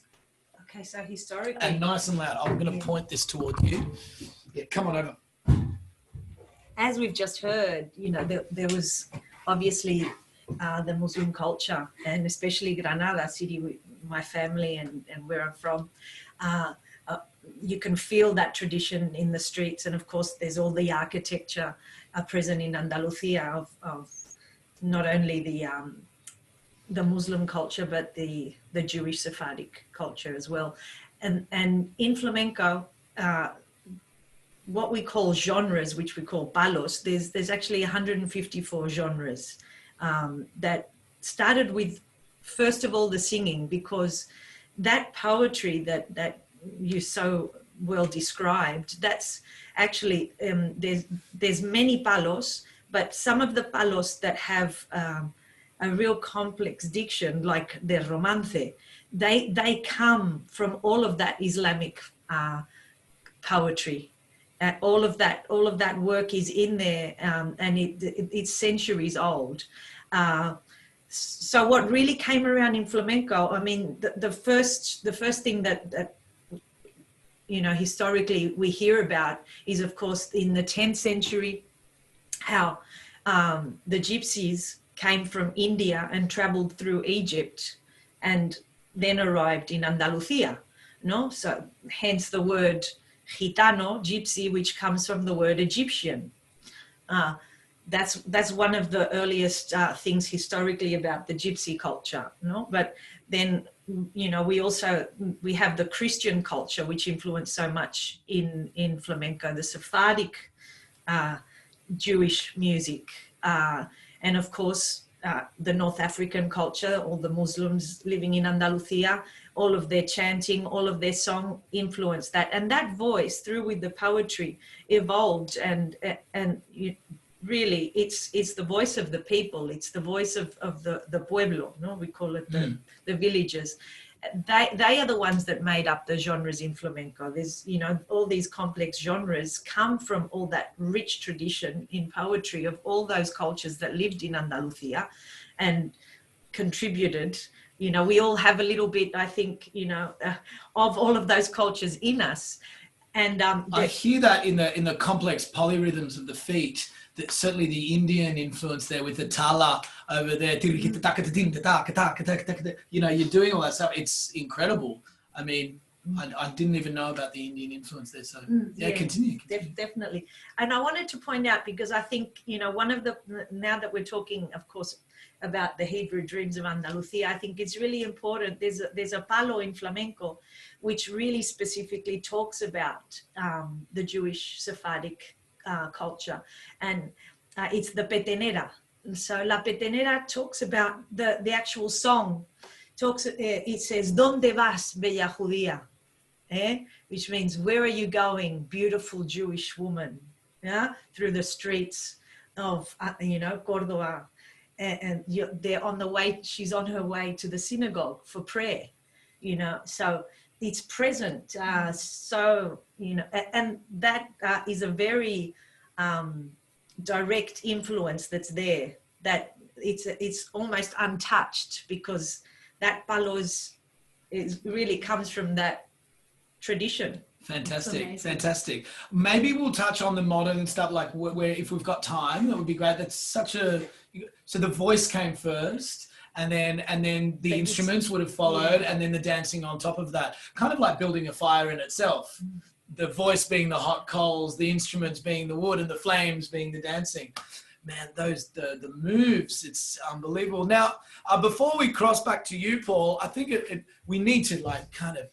Okay, so historically... And nice and loud. I'm going to point this toward you. Yeah, come on over. As we've just heard, there was obviously the Muslim culture, and especially Granada city, my family and where I'm from. You can feel that tradition in the streets. And of course, there's all the architecture present in Andalusia of not only the Muslim culture, but the Jewish Sephardic culture as well. And in flamenco, what we call genres, which we call palos, there's actually 154 genres that started with, first of all, the singing, because that poetry that you so well described, that's actually, there's many palos, but some of the palos that have a real complex diction, like the romance, they come from all of that Islamic poetry. All of that work is in there, and it's centuries old. So what really came around in flamenco, I mean, the first thing that you know, historically we hear about is, of course, in the 10th century, how the gypsies came from India and traveled through Egypt and then arrived in Andalusia, no? So hence the word gitano, gypsy, which comes from the word Egyptian. That's one of the earliest things historically about the gypsy culture, no? But then, you know, we have the Christian culture, which influenced so much in flamenco, the Sephardic Jewish music, and of course the North African culture, all the Muslims living in Andalusia, all of their chanting, all of their song influenced that, and that voice, through with the poetry, evolved, and really it's the voice of the people, it's the voice of the pueblo, no, we call it the villages. They are the ones that made up the genres in flamenco. There's, you know, all these complex genres come from all that rich tradition in poetry of all those cultures that lived in Andalusia and contributed. You know, we all have a little bit, I think, you know, of all of those cultures in us. And I hear that in the complex polyrhythms of the feet, that certainly the Indian influence there with the tala over there, you know, you're doing all that stuff. It's incredible. I mean, I didn't even know about the Indian influence there. So yeah, continue. Definitely. And I wanted to point out, because I think, you know, one of the, now that we're talking, of course, about the Hebrew Dreams of Andalusia, I think it's really important. There's a palo in flamenco, which really specifically talks about the Jewish Sephardic culture, and it's the petenera. So la petenera talks about the actual song. It says, "Donde vas, bella judía?" Which means, where are you going, beautiful Jewish woman? Yeah, through the streets of you know, Córdoba, and they're on the way. She's on her way to the synagogue for prayer. You know, so it's present. So, you know, and that is a very direct influence that's there. That it's almost untouched, because that palo is really comes from that tradition. Fantastic, fantastic. Maybe we'll touch on the modern stuff, like where if we've got time, that would be great. That's such a, so the voice came first, and then the instruments would have followed, and then the dancing on top of that, kind of like building a fire in itself. The voice being the hot coals, the instruments being the wood, and the flames being the dancing. Man, the moves, it's unbelievable. Now, before we cross back to you, Paul, I think we need to like kind of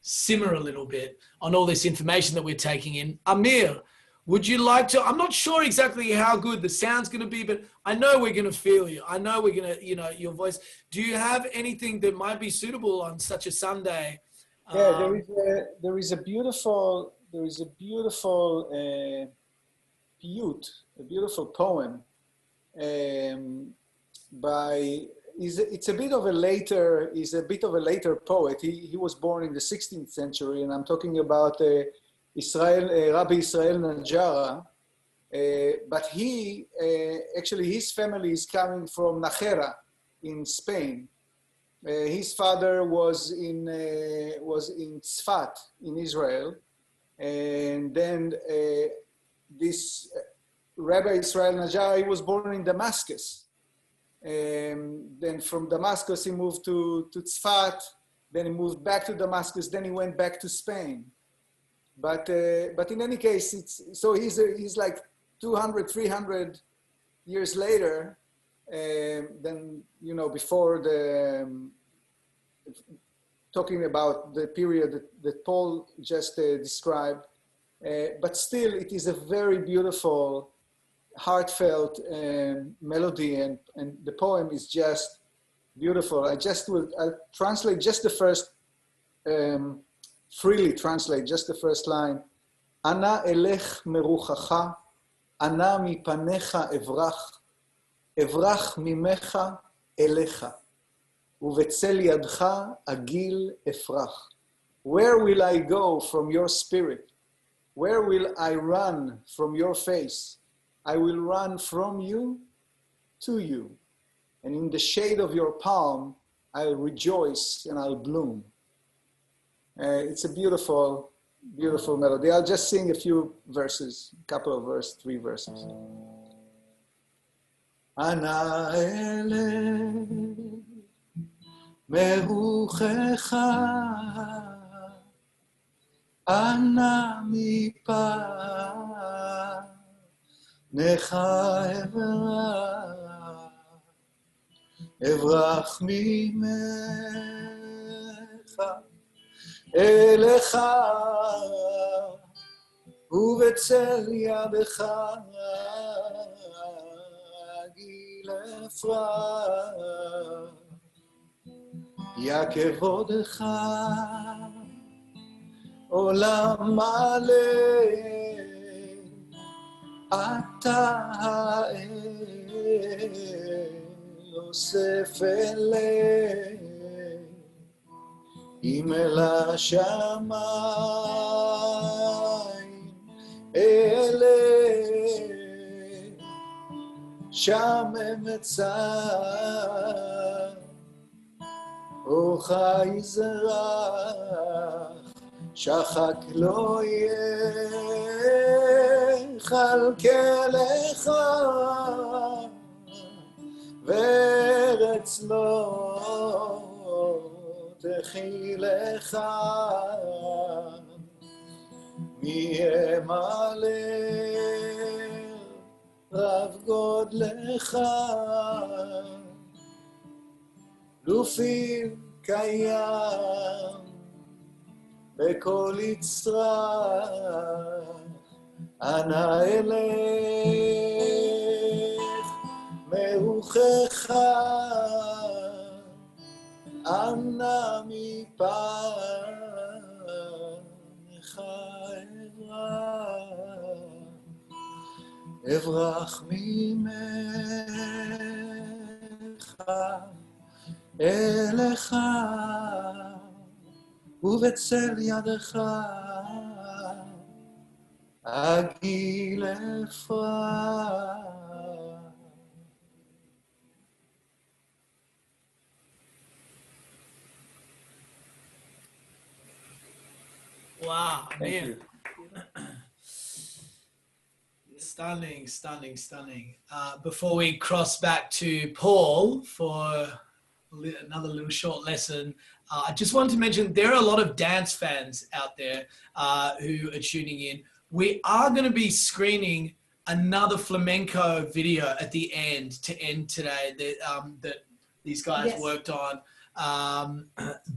simmer a little bit on all this information that we're taking in. Amir, would you like to, I'm not sure exactly how good the sound's going to be, but I know we're going to feel you. I know we're going to, you know, your voice. Do you have anything that might be suitable on such a Sunday? Yeah, there is a beautiful piyut, a beautiful poem by, it's a bit of a later, he's a bit of a later poet. He was born in the 16th century, and I'm talking about Rabbi Israel Najara. But he, actually his family is coming from Najera in Spain. His father was in Tzfat in Israel, and then this Rabbi Israel Najjar, he was born in Damascus. Then from Damascus he moved to Tzfat, then he moved back to Damascus, then he went back to Spain. But in any case, so he's like 200, 300 years later. Then, you know, before talking about the period that Paul just described, but still it is a very beautiful, heartfelt melody, and the poem is just beautiful. I'll translate just the first, freely translate just the first line. Ana elech meruchacha, ana mipanecha evrach, אברח ממך אליך, ובצל ידך אגיל אפרח. Where will I go from your spirit? Where will I run from your face? I will run from you to you. and in the shade of your palm, I'll rejoice and I'll bloom. It's a beautiful, beautiful melody. I'll just sing a few verses, a couple of verses, 3 verses. Ana ele meruchecha, ana mipa necha evra, evrach mimecha elecha, ובצל ידך גיל אפרת, יא כבודך עולם מלא, אתה האל אוסף אלי, אם אל השמיים אלה, שם אמצא אורך יזרח, שחק לא יכלכלך, וארץ לא תחילך, מי ימלא רב גודלך, לופיו קיים בכל יצרח, אנא אלך מרוחך, אנא מפניך אברח ממך אליך, ובצל ידך אגיל אפרת. Wow, Thank Amir. you. Stunning, stunning, stunning. Before we cross back to Paul for another little short lesson, I just wanted to mention there are a lot of dance fans out there who are tuning in. We are going to be screening another flamenco video at the end to end today that these guys worked on.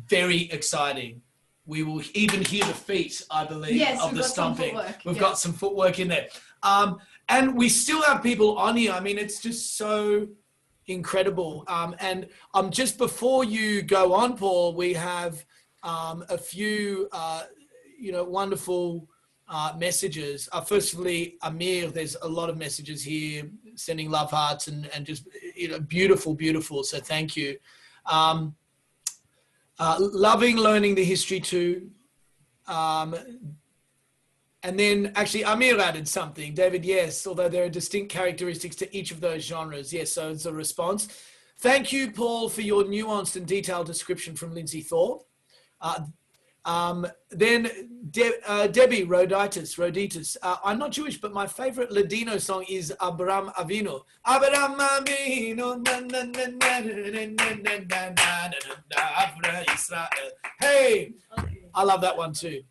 Very exciting. We will even hear the feet, I believe, of the stomping. We've got some footwork in there. And we still have people on here. I mean, it's just so incredible. And just before you go on, Paul, we have a few, wonderful messages. Firstly, Amir, there's a lot of messages here sending love hearts and just, beautiful, beautiful. So thank you. Loving learning the history too. And then actually Amir added something. David, yes, although there are distinct characteristics to each of those genres. Yes, so it's a response. Thank you, Paul, for your nuanced and detailed description from Lindsay Thorpe. Then Debbie Roditis. I'm not Jewish, but my favorite Ladino song is Abraham Avinu. Abraham Avinu. Hey, I love that one too.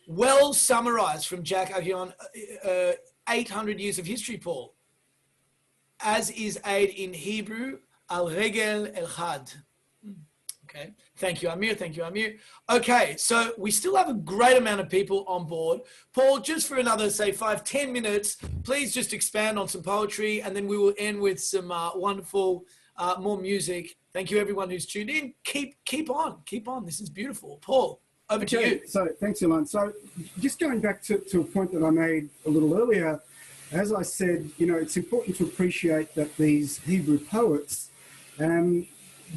Well summarized from Jack Agion, 800 years of history, Paul. As is aid in Hebrew, al regel el had. Okay, thank you, Amir. Thank you, Amir. Okay, so we still have a great amount of people on board. Paul, just for another, say, 5-10 minutes, please just expand on some poetry, and then we will end with some wonderful, more music. Thank you, everyone who's tuned in. Keep on. This is beautiful. Paul, over to you. So thanks, Ilan. So just going back to a point that I made a little earlier, as I said, it's important to appreciate that these Hebrew poets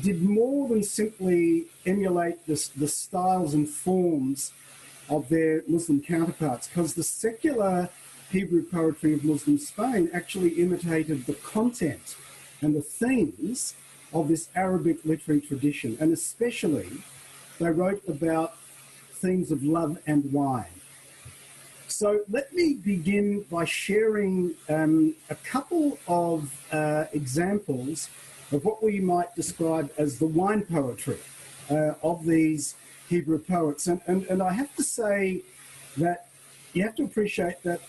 did more than simply emulate the styles and forms of their Muslim counterparts, because the secular Hebrew poetry of Muslim Spain actually imitated the content and the themes of this Arabic literary tradition. And especially, they wrote about themes of love and wine. So let me begin by sharing a couple of examples of what we might describe as the wine poetry of these Hebrew poets. And I have to say that you have to appreciate that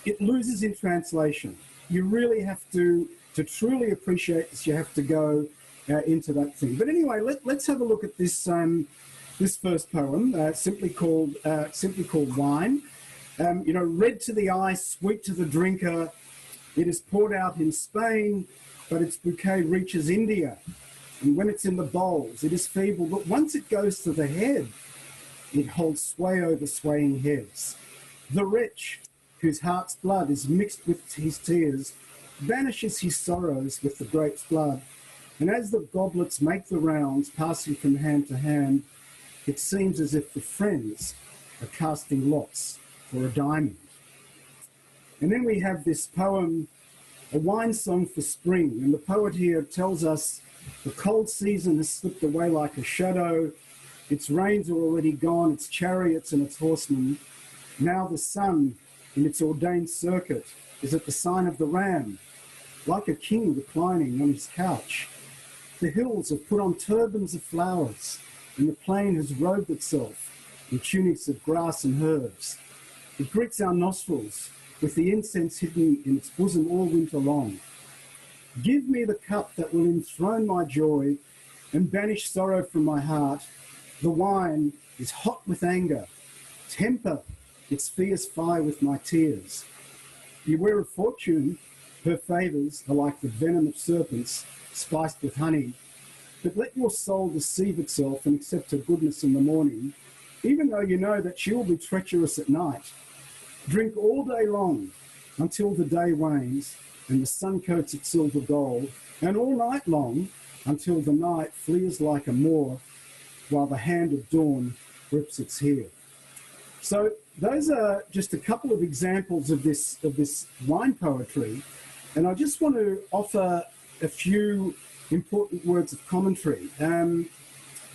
it loses in translation. You really have to truly appreciate this, you have to go into that thing. But anyway, let's have a look at this this first poem, simply called Wine. Red to the eye, sweet to the drinker. It is poured out in Spain, but its bouquet reaches India. And when it's in the bowls, it is feeble, but once it goes to the head, it holds sway over swaying heads. The wretch, whose heart's blood is mixed with his tears, banishes his sorrows with the grape's blood. And as the goblets make the rounds, passing from hand to hand, it seems as if the friends are casting lots for a diamond. And then we have this poem, A Wine Song for Spring. And the poet here tells us the cold season has slipped away like a shadow. Its rains are already gone, its chariots and its horsemen. Now the sun, in its ordained circuit, is at the sign of the ram, like a king reclining on his couch. The hills have put on turbans of flowers, and the plain has robed itself in tunics of grass and herbs. It greets our nostrils with the incense hidden in its bosom all winter long. Give me the cup that will enthrone my joy and banish sorrow from my heart. The wine is hot with anger. Temper its fierce fire with my tears. Beware of fortune, her favours are like the venom of serpents spiced with honey. But let your soul deceive itself and accept her goodness in the morning, even though you know that she will be treacherous at night. Drink all day long until the day wanes and the sun coats it silver gold, and all night long until the night flees like a Moor, while the hand of dawn grips its hair. So those are just a couple of examples of this wine poetry, and I just want to offer a few important words of commentary,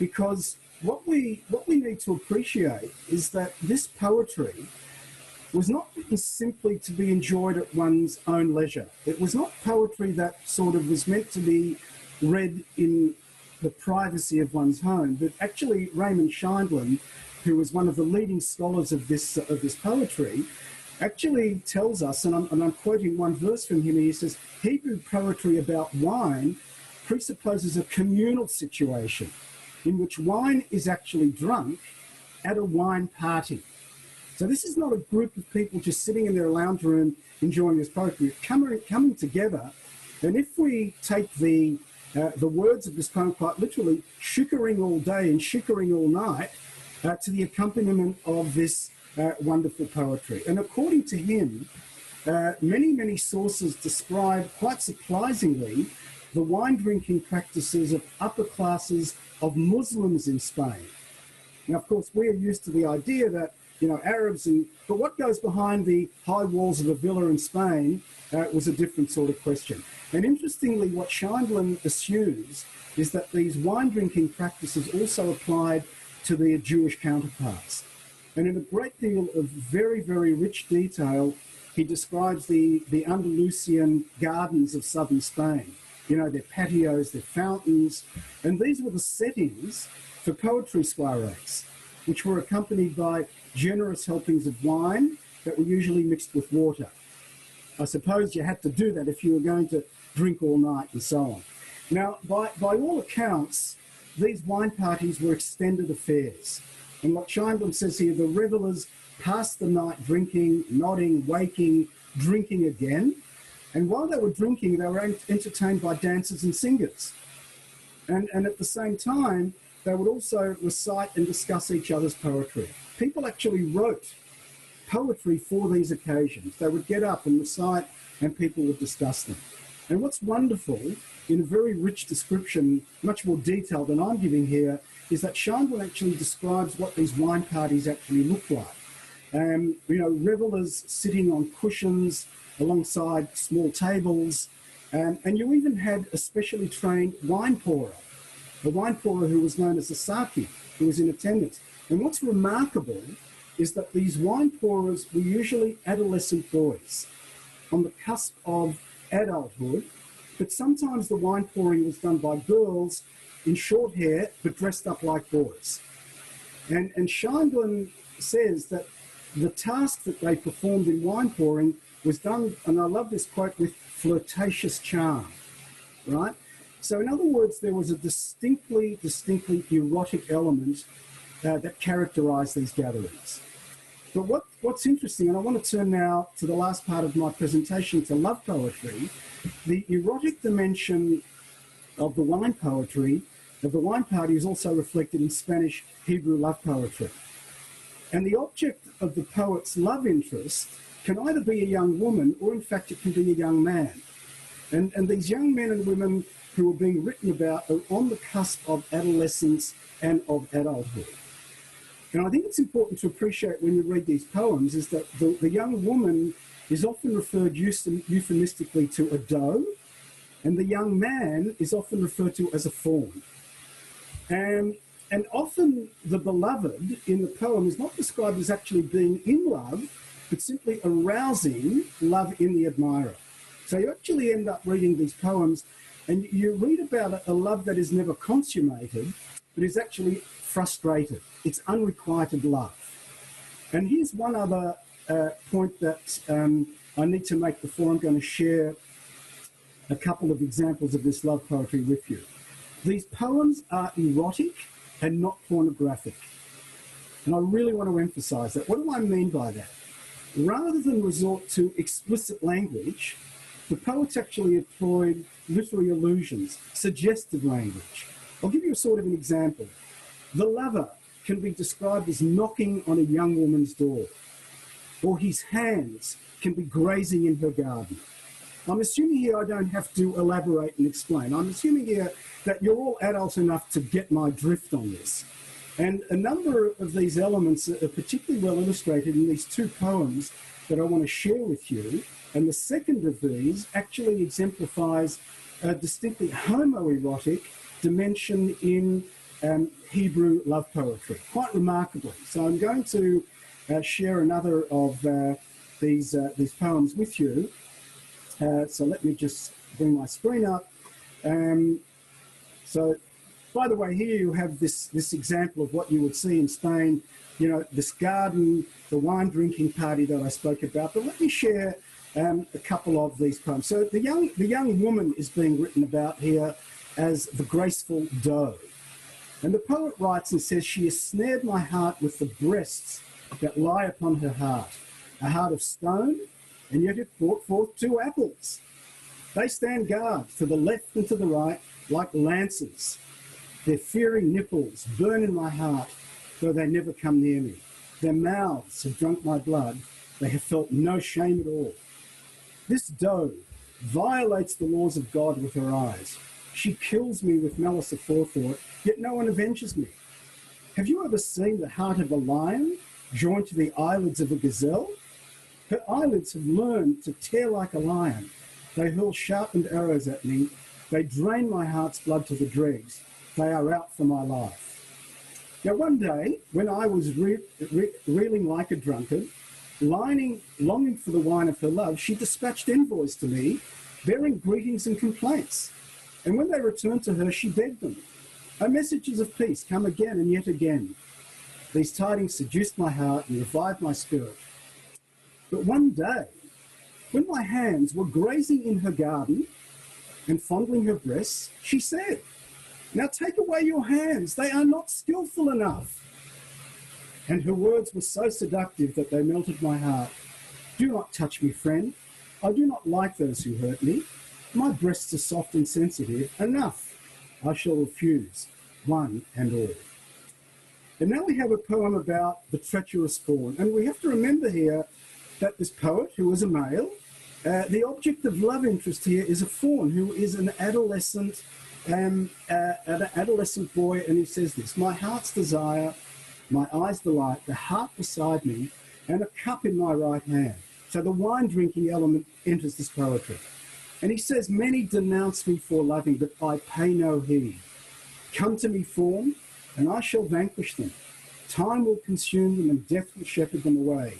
because what we need to appreciate is that this poetry was not written simply to be enjoyed at one's own leisure. It was not poetry that sort of was meant to be read in the privacy of one's home, but actually Raymond Scheindlin, who was one of the leading scholars of this poetry, actually tells us, and I'm quoting one verse from him, he says, Hebrew poetry about wine presupposes a communal situation in which wine is actually drunk at a wine party. So this is not a group of people just sitting in their lounge room enjoying this poetry. It's coming together, and if we take the words of this poem quite literally, shukering all day and shukering all night, to the accompaniment of this wonderful poetry. And according to him, many sources describe, quite surprisingly, the wine drinking practices of upper classes of Muslims in Spain. Now, of course, we are used to the idea that, Arabs, but what goes behind the high walls of a villa in Spain was a different sort of question. And interestingly, what Scheindlin assumes is that these wine drinking practices also applied to their Jewish counterparts. And in a great deal of very, very rich detail, he describes the Andalusian gardens of southern Spain. Their patios, their fountains, and these were the settings for poetry soirees, which were accompanied by generous helpings of wine that were usually mixed with water. I suppose you had to do that if you were going to drink all night and so on. Now, by all accounts, these wine parties were extended affairs. And what Scheindlin says here, the revellers passed the night drinking, nodding, waking, drinking again. And while they were drinking, they were entertained by dancers and singers. And at the same time, they would also recite and discuss each other's poetry. People actually wrote poetry for these occasions. They would get up and recite, and people would discuss them. And what's wonderful, in a very rich description, much more detailed than I'm giving here, is that Scheindlin actually describes what these wine parties actually look like. Revellers sitting on cushions alongside small tables, And you even had a specially trained wine pourer, a wine pourer who was known as a saki, who was in attendance. And what's remarkable is that these wine pourers were usually adolescent boys on the cusp of adulthood, but sometimes the wine pouring was done by girls in short hair but dressed up like boys. And Shai says that the task that they performed in wine pouring was done, and I love this quote, with flirtatious charm, right? So in other words, there was a distinctly erotic element that characterized these gatherings. But what's interesting, and I want to turn now to the last part of my presentation, to love poetry, the erotic dimension of the wine poetry, of the wine party, is also reflected in Spanish Hebrew love poetry. And the object of the poet's love interest can either be a young woman or in fact it can be a young man. And these young men and women who are being written about are on the cusp of adolescence and of adulthood. And I think it's important to appreciate when you read these poems is that the young woman is often referred euphemistically to a doe, and the young man is often referred to as a fawn. And often the beloved in the poem is not described as actually being in love, but simply arousing love in the admirer. So you actually end up reading these poems and you read about a love that is never consummated, but is actually frustrated. It's unrequited love. And here's one other point that I need to make before I'm going to share a couple of examples of this love poetry with you. These poems are erotic and not pornographic. And I really want to emphasize that. What do I mean by that? Rather than resort to explicit language, the poets actually employed literary allusions, suggestive language. I'll give you a sort of an example. The lover can be described as knocking on a young woman's door, or his hands can be grazing in her garden. I'm assuming here I don't have to elaborate and explain. I'm assuming here that you're all adults enough to get my drift on this. And a number of these elements are particularly well illustrated in these two poems that I want to share with you. And the second of these actually exemplifies a distinctly homoerotic dimension in Hebrew love poetry, quite remarkably. So I'm going to share another of these poems with you. So let me just bring my screen up. So, by the way, here you have this example of what you would see in Spain, you know, this garden, the wine drinking party that I spoke about. But let me share a couple of these poems. So the young woman is being written about here as the graceful doe. And the poet writes and says, she has snared my heart with the breasts that lie upon her heart, a heart of stone, and yet it brought forth two apples. They stand guard to the left and to the right like lances. Their fiery nipples burn in my heart, though they never come near me. Their mouths have drunk my blood. They have felt no shame at all. This doe violates the laws of God with her eyes. She kills me with malice aforethought, yet no one avenges me. Have you ever seen the heart of a lion joined to the eyelids of a gazelle? Her eyelids have learned to tear like a lion. They hurl sharpened arrows at me. They drain my heart's blood to the dregs. They are out for my life. Now, one day, when I was reeling like a drunkard, longing for the wine of her love, she dispatched envoys to me, bearing greetings and complaints. And when they returned to her, she begged them, "O messages of peace, come again and yet again." These tidings seduced my heart and revived my spirit. But one day, when my hands were grazing in her garden and fondling her breasts, she said, "Now take away your hands, they are not skillful enough." And her words were so seductive that they melted my heart. "Do not touch me, friend. I do not like those who hurt me. My breasts are soft and sensitive. Enough. I shall refuse, one and all." And now we have a poem about the treacherous fawn. And we have to remember here that this poet, who is a male, the object of love interest here is a fawn who is an adolescent boy, and he says this: "My heart's desire, my eyes delight, the heart beside me, and a cup in my right hand." So the wine drinking element enters this poetry. And he says, many denounce me for loving, but I pay no heed. Come to me, Fawn, and I shall vanquish them. Time will consume them and death will shepherd them away.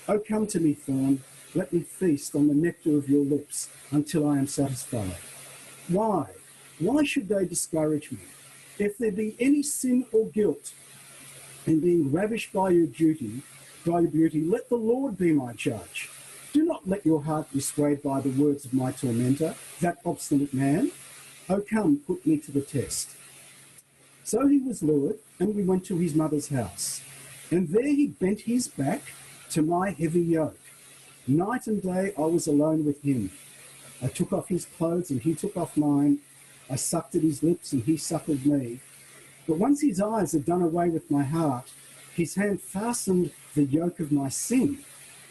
Oh, come to me, Fawn, let me feast on the nectar of your lips until I am satisfied. Why? Why should they discourage me? If there be any sin or guilt in being ravished by your beauty, let the Lord be my judge. Do not let your heart be swayed by the words of my tormentor, that obstinate man. Oh, come, put me to the test. So he was lured, and we went to his mother's house. And there he bent his back to my heavy yoke. Night and day I was alone with him. I took off his clothes, and he took off mine. I sucked at his lips, and he suckled me. But once his eyes had done away with my heart, his hand fastened the yoke of my sin,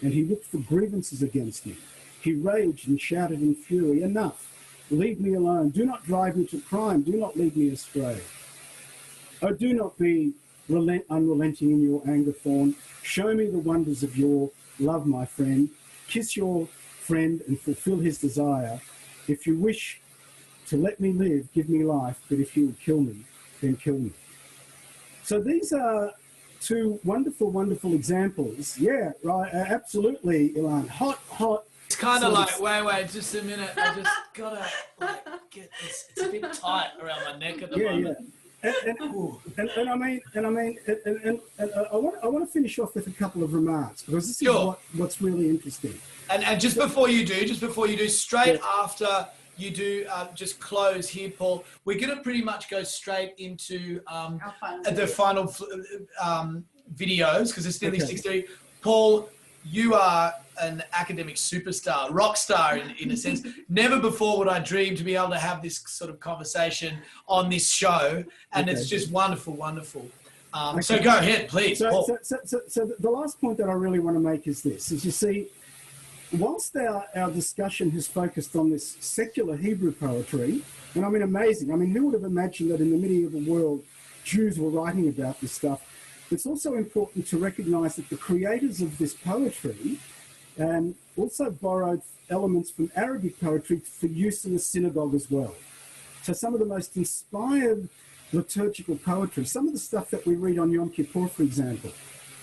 and he looked for grievances against me. He raged and shouted in fury, enough, leave me alone. Do not drive me to crime. Do not lead me astray. Oh, do not be unrelenting in your anger, Fawn. Show me the wonders of your love, my friend. Kiss your friend and fulfill his desire. If you wish to let me live, give me life, but if you would kill me, then kill me. So these are two wonderful, wonderful examples. Yeah, right, absolutely, Ilan. Hot. It's kind of like, wait, just a minute. I just gotta get this. It's a bit tight around my neck at the moment. Yeah. And I want to finish off with a couple of remarks, because this is what's really interesting. And just before you do, straight after you do just close here, Paul, we're going to pretty much go straight into the final videos, because it's nearly 6:30. Paul, you are an academic superstar, rock star in a sense. Never before would I dream to be able to have this sort of conversation on this show, and it's just wonderful. So go ahead, please, Paul. So the last point that I really want to make is this, is you see, whilst our discussion has focused on this secular Hebrew poetry, and I mean amazing, I mean who would have imagined that in the medieval world Jews were writing about this stuff? It's also important to recognise that the creators of this poetry also borrowed elements from Arabic poetry for use in the synagogue as well. So some of the most inspired liturgical poetry, some of the stuff that we read on Yom Kippur, for example,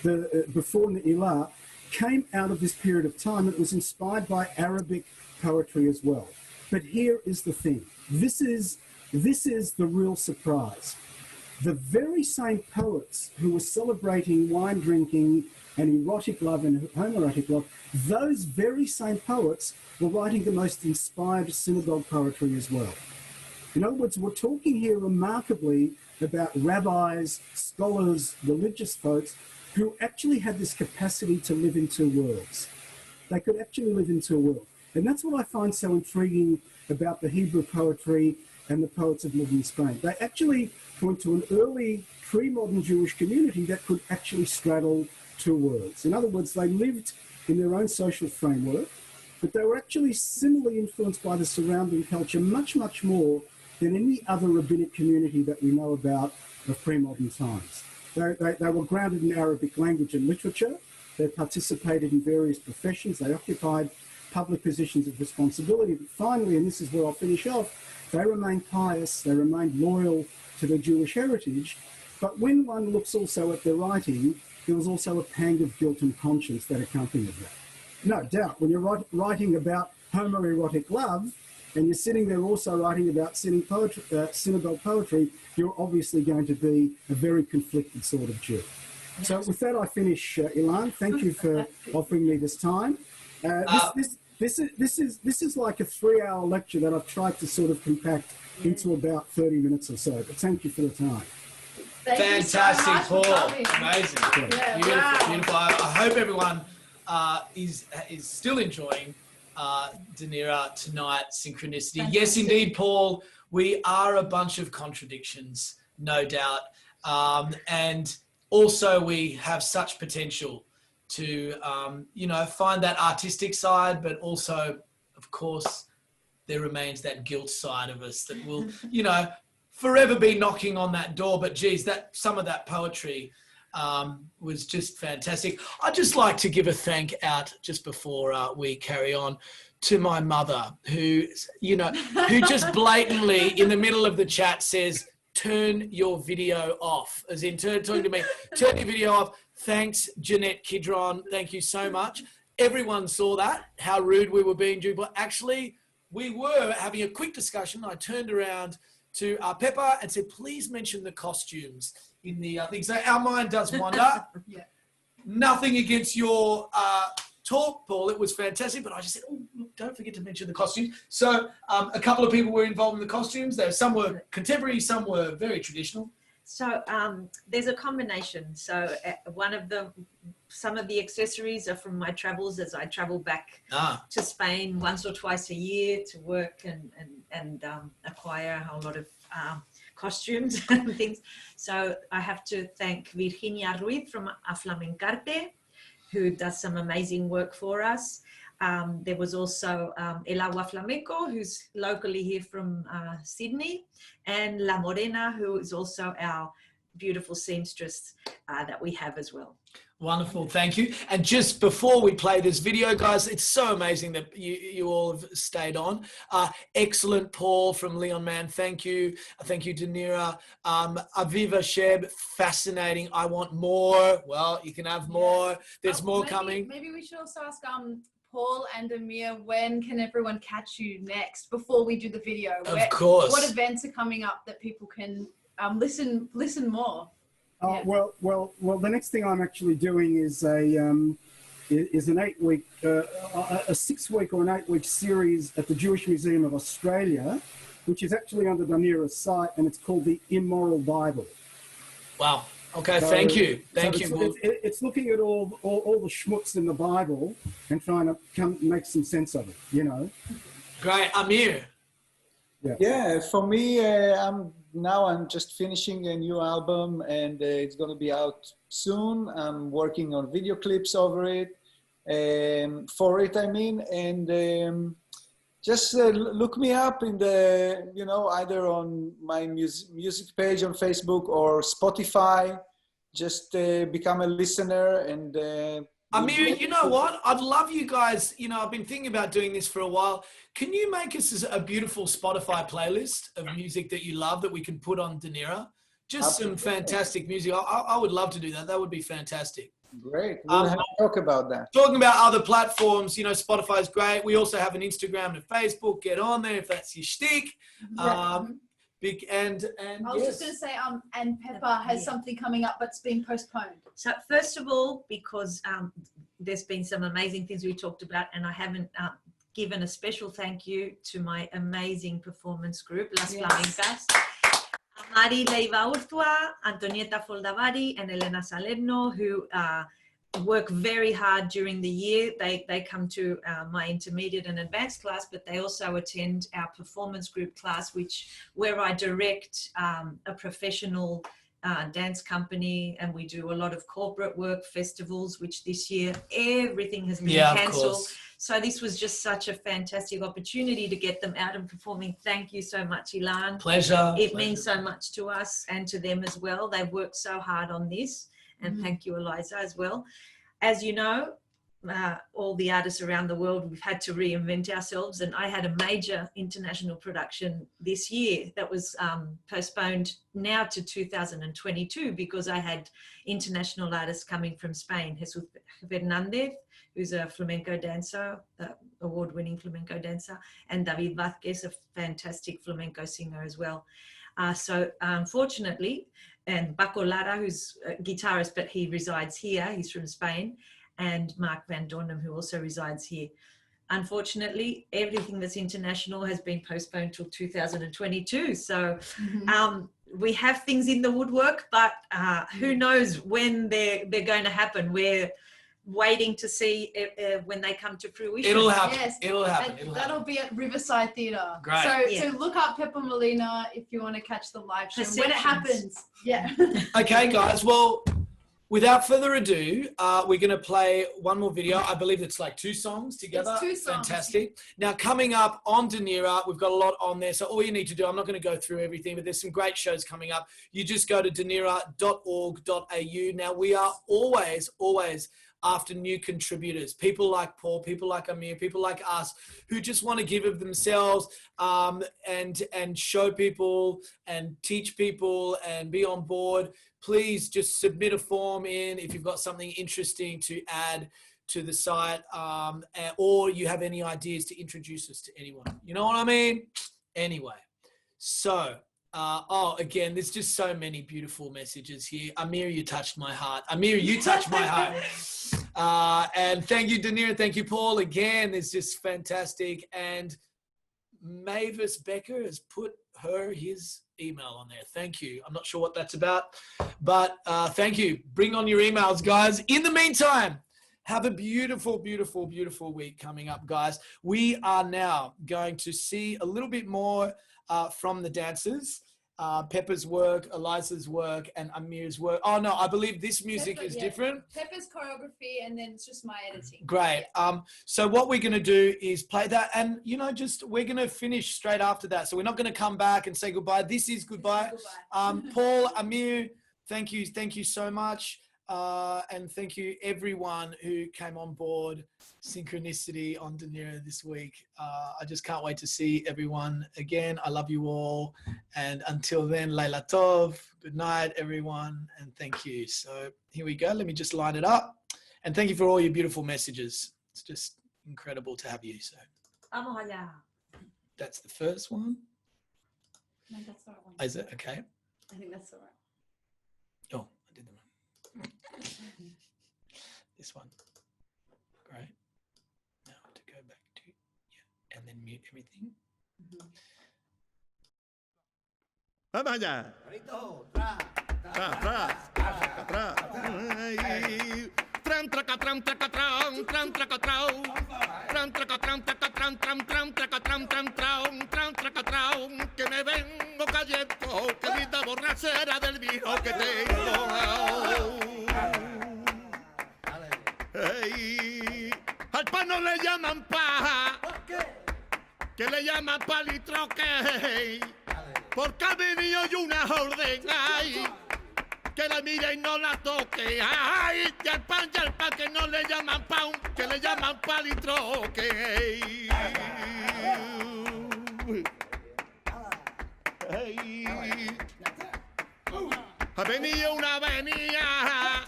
before Ne'ilah, came out of this period of time. It was inspired by Arabic poetry as well. But here is the thing. This is the real surprise. The very same poets who were celebrating wine drinking and erotic love and homoerotic love, those very same poets were writing the most inspired synagogue poetry as well. In other words, we're talking here remarkably about rabbis, scholars, religious folks who actually had this capacity to live in two worlds. They could actually live in two worlds. And that's what I find so intriguing about the Hebrew poetry and the poets of modern Spain. They actually point to an early pre-modern Jewish community that could actually straddle two worlds. In other words, they lived in their own social framework, but they were actually similarly influenced by the surrounding culture much, much more than any other rabbinic community that we know about of pre-modern times. They were grounded in Arabic language and literature. They participated in various professions. They occupied public positions of responsibility. But finally, and this is where I'll finish off, they remained pious, they remained loyal to their Jewish heritage. But when one looks also at their writing, there was also a pang of guilt and conscience that accompanied that. No doubt, when you're writing about homoerotic love, and you're sitting there also writing about synagogue poetry, you're obviously going to be a very conflicted sort of Jew. So with that, I finish, Ilan. Thank you for offering me this time. This is like a 3-hour lecture that I've tried to sort of compact into about 30 minutes or so. But thank you for the time. Fantastic, Paul. Amazing. Yeah, Beautiful, wow. beautiful. I hope everyone is still enjoying Dunera tonight, Synchronicity. Fantastic. Yes, indeed, Paul. We are a bunch of contradictions, no doubt. And also we have such potential to, find that artistic side, but also, of course, there remains that guilt side of us that will, forever be knocking on that door. But geez, some of that poetry was just fantastic. I'd just like to give a thank out just before we carry on to my mother, who, you know, who just blatantly in the middle of the chat says, turn your video off, as in talking to me, turn your video off. Thanks, Ilan Kidron. Thank you so much. Everyone saw that, how rude we were being, but actually we were having a quick discussion. I turned around to Pepa and said, please mention the costumes in the thing. So our mind does wander. Yeah. Nothing against your talk, Paul. It was fantastic, but I just said, oh, look, don't forget to mention the costumes. So a couple of people were involved in the costumes. Some were contemporary, some were very traditional. So there's a combination. So one of them, some of the accessories are from my travels as I travel back to Spain once or twice a year to work and acquire a whole lot of costumes and things. So I have to thank Virginia Ruiz from Flamencarte, who does some amazing work for us. There was also El Agua Flamenco, who's locally here from Sydney, and La Morena, who is also our beautiful seamstress that we have as well. Wonderful, thank you. And just before we play this video, guys, it's so amazing that you all have stayed on. Excellent, Paul from Leon Man, thank you. Thank you, Dunera. Aviva Sheb, fascinating. I want more. Well, you can have more. There's more coming. Maybe we should also ask Paul and Amir, when can everyone catch you next before we do the video? Of course. What events are coming up that people can listen more? Yeah. Well, the next thing I'm actually doing is an 8-week, a 6-week or an 8-week series at the Jewish Museum of Australia, which is actually on the Dunera site, and it's called the Immoral Bible. Wow. Okay. So, thank you. It's looking at all the schmutz in the Bible and trying to make some sense of it. You know. Great, Amir. Yeah. For me, I'm just finishing a new album, and it's going to be out soon. I'm working on video clips over it, and just look me up in the, either on my music page on Facebook or Spotify. Just become a listener and. Amir, you know what? I'd love you guys. I've been thinking about doing this for a while. Can you make us a beautiful Spotify playlist of music that you love that we can put on Dunera? Just some fantastic music. I would love to do that. That would be fantastic. Great. We'll have to talk about that. Talking about other platforms, Spotify is great. We also have an Instagram and a Facebook. Get on there if that's your shtick. Yeah. And I was just going to say, and Pepa has something coming up, but it's being postponed. So first of all, because there's been some amazing things we talked about, and I haven't given a special thank you to my amazing performance group, Las Flamencas, Mari Leiva Urtua, Antonieta Foldavari, and Elena Salerno, who work very hard during the year. They come to my intermediate and advanced class, but they also attend our performance group class, where I direct a professional dance company, and we do a lot of corporate work, festivals, which this year everything has been cancelled. So this was just such a fantastic opportunity to get them out and performing. Thank you so much, Ilan. Pleasure. It means so much to us and to them as well. They've worked so hard on this. And thank you, Eliza, as well. As you know, all the artists around the world, we've had to reinvent ourselves. And I had a major international production this year that was postponed now to 2022 because I had international artists coming from Spain. Jesus Fernandez, who's a flamenco dancer, award-winning flamenco dancer, and David Vázquez, a fantastic flamenco singer as well. So unfortunately, and Paco Lara, who's a guitarist, but he resides here, he's from Spain, and Mark Van Dornum, who also resides here. Unfortunately, everything that's international has been postponed till 2022. So we have things in the woodwork, but who knows when they're going to happen. We're waiting to see when they come to fruition. It'll happen. Yes, it'll happen. That'll be at Riverside Theatre. Great. So look up Pepa Molina if you want to catch the live show when it happens. Yeah. Okay, guys. Well, without further ado, we're going to play one more video. I believe it's like 2 songs together. It's 2 songs. Fantastic. Now, coming up on Dunera, we've got a lot on there. So all you need to do, I'm not going to go through everything, but there's some great shows coming up. You just go to dunera.org.au. Now, we are always after new contributors, people like Paul, people like Amir, people like us, who just want to give of themselves and show people and teach people and be on board. Please just submit a form in if you've got something interesting to add to the site, or you have any ideas to introduce us to anyone. You know what I mean? Anyway, so, again, there's just so many beautiful messages here. Amir, you touched my heart. Amir, you touched my heart. And thank you, Dunera. Thank you, Paul. Again, it's just fantastic. And Mavis Becker has put his email on there. Thank you. I'm not sure what that's about, but thank you. Bring on your emails, guys. In the meantime, have a beautiful, beautiful, beautiful week coming up, guys. We are now going to see a little bit more from the dancers. Pepa's work, Eliza's work, and Amir's work. Oh, no, I believe this music is different. Pepa's choreography, and then it's just my editing. Great. So what we're going to do is play that, and, we're going to finish straight after that. So we're not going to come back and say goodbye. This is goodbye. Paul, Amir, thank you. Thank you so much. And thank you everyone who came on board Synchronicity on Dunera this week. I just can't wait to see everyone again. I love you all. And until then, Leila Tov. Good night, everyone. And thank you. So here we go. Let me just line it up. And thank you for all your beautiful messages. It's just incredible to have you. So that's the first one. No, that's the right one. Is it? Okay. I think that's the right Oh, I did the wrong. This one. Great. Now to go back to, and then mute everything. Vamos allá. Tram tracatram tracatram tram tracatrau tram tracatram tracatram tram tram tracatram tram tram tracatrau que me vengo cayendo que linda borrachera del vino que tengo. Al pan no le llaman paja, que le llaman palitroque, porque ha venido y una orden, ay, que la mire y no la toque, ay, y al pan que no le llaman pan, que le llaman palitroque. Ha venido una avenida,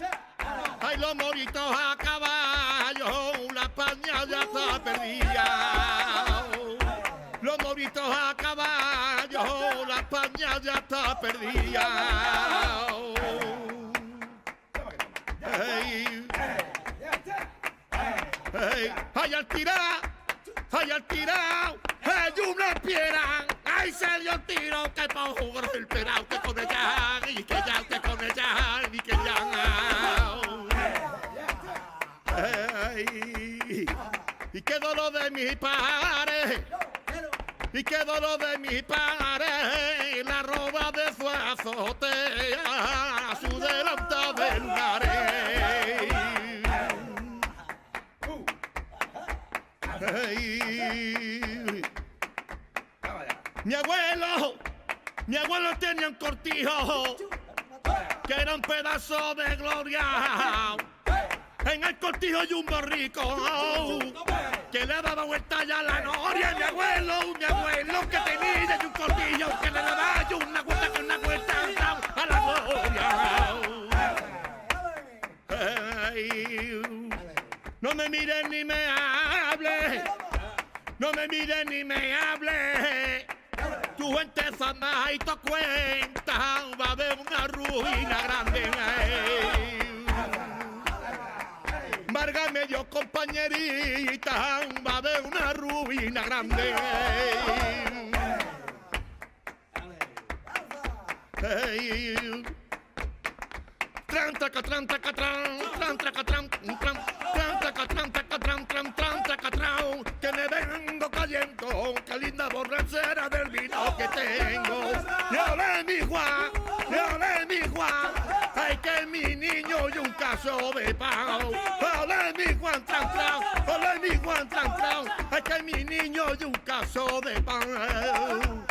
ay, los moritos a caballo, la paña ya está perdida. Los moritos a caballo, la paña ya está perdida. Ay, al tirar, hay una piedra. Ay, se dio el tiro que pa' jugar el perao que con ella, y que ya, que con ella, y que ya. Y qué dolor de mi padre, y qué dolor de mi padre, la roba de su azotea, su delanta del lugares. Mi abuelo tenía un cortijo que era un pedazo de gloria. En el cortijo hay un borrico que le daba vuelta ya a la noria. Mi abuelo que tenía un cortijo que le daba una vuelta a la gloria. No me mire ni me hable, no me mire ni me hable. Tu gente sana y tu cuenta va a haber una ruina grande. Marga medio compañerita, va a haber una ruina grande. Tran tracatran tracatran, tran tracatran tran tracatran tracatran tran tran tracatran, que me vengo cayendo, qué linda borrachera del vino que tengo. Ole mi Juan, ay que mi niño y un caso de pan. Ole mi Juan tran tran, ole mi Juan tran tran, ay que mi niño y un caso de pan.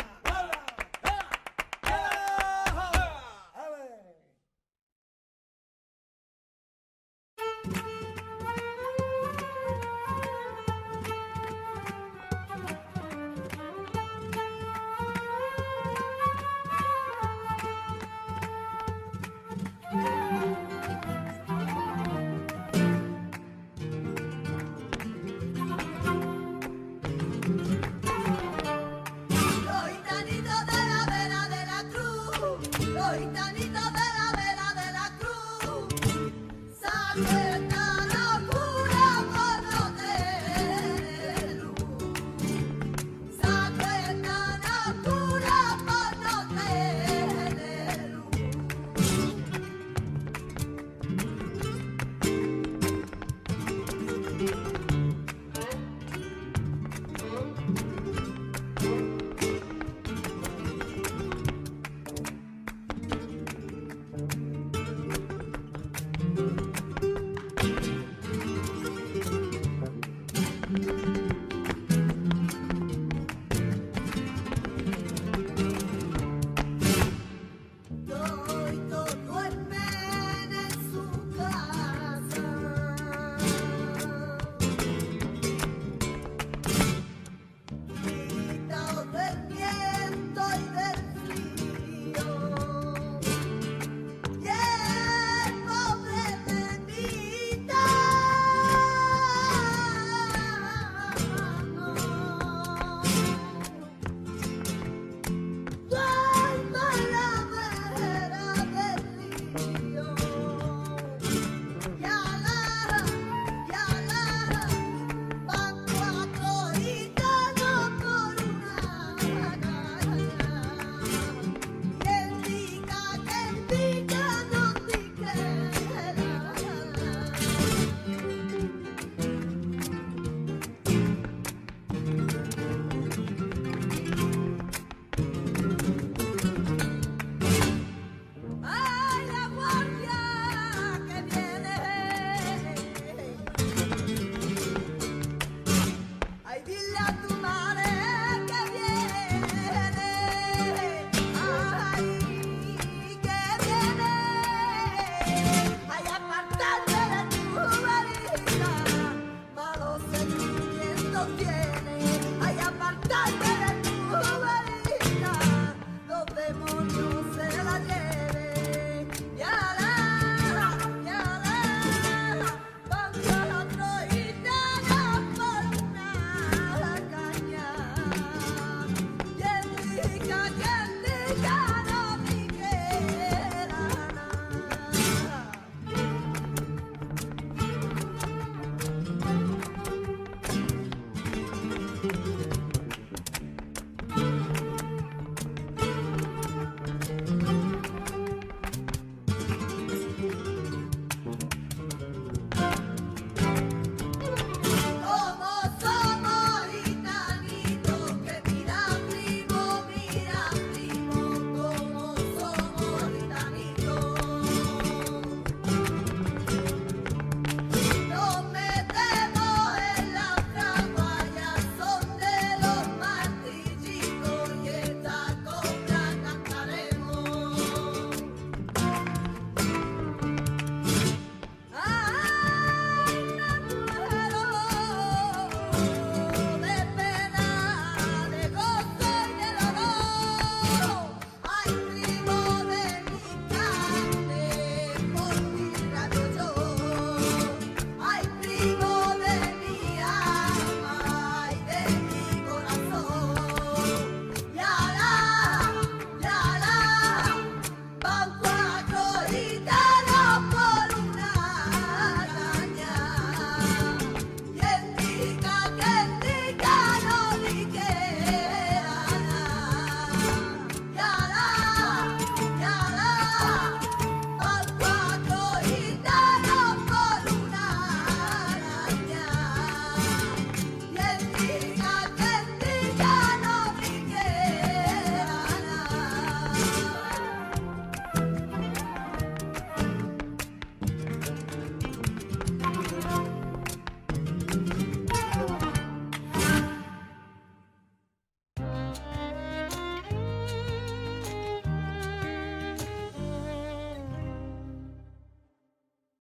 Amen.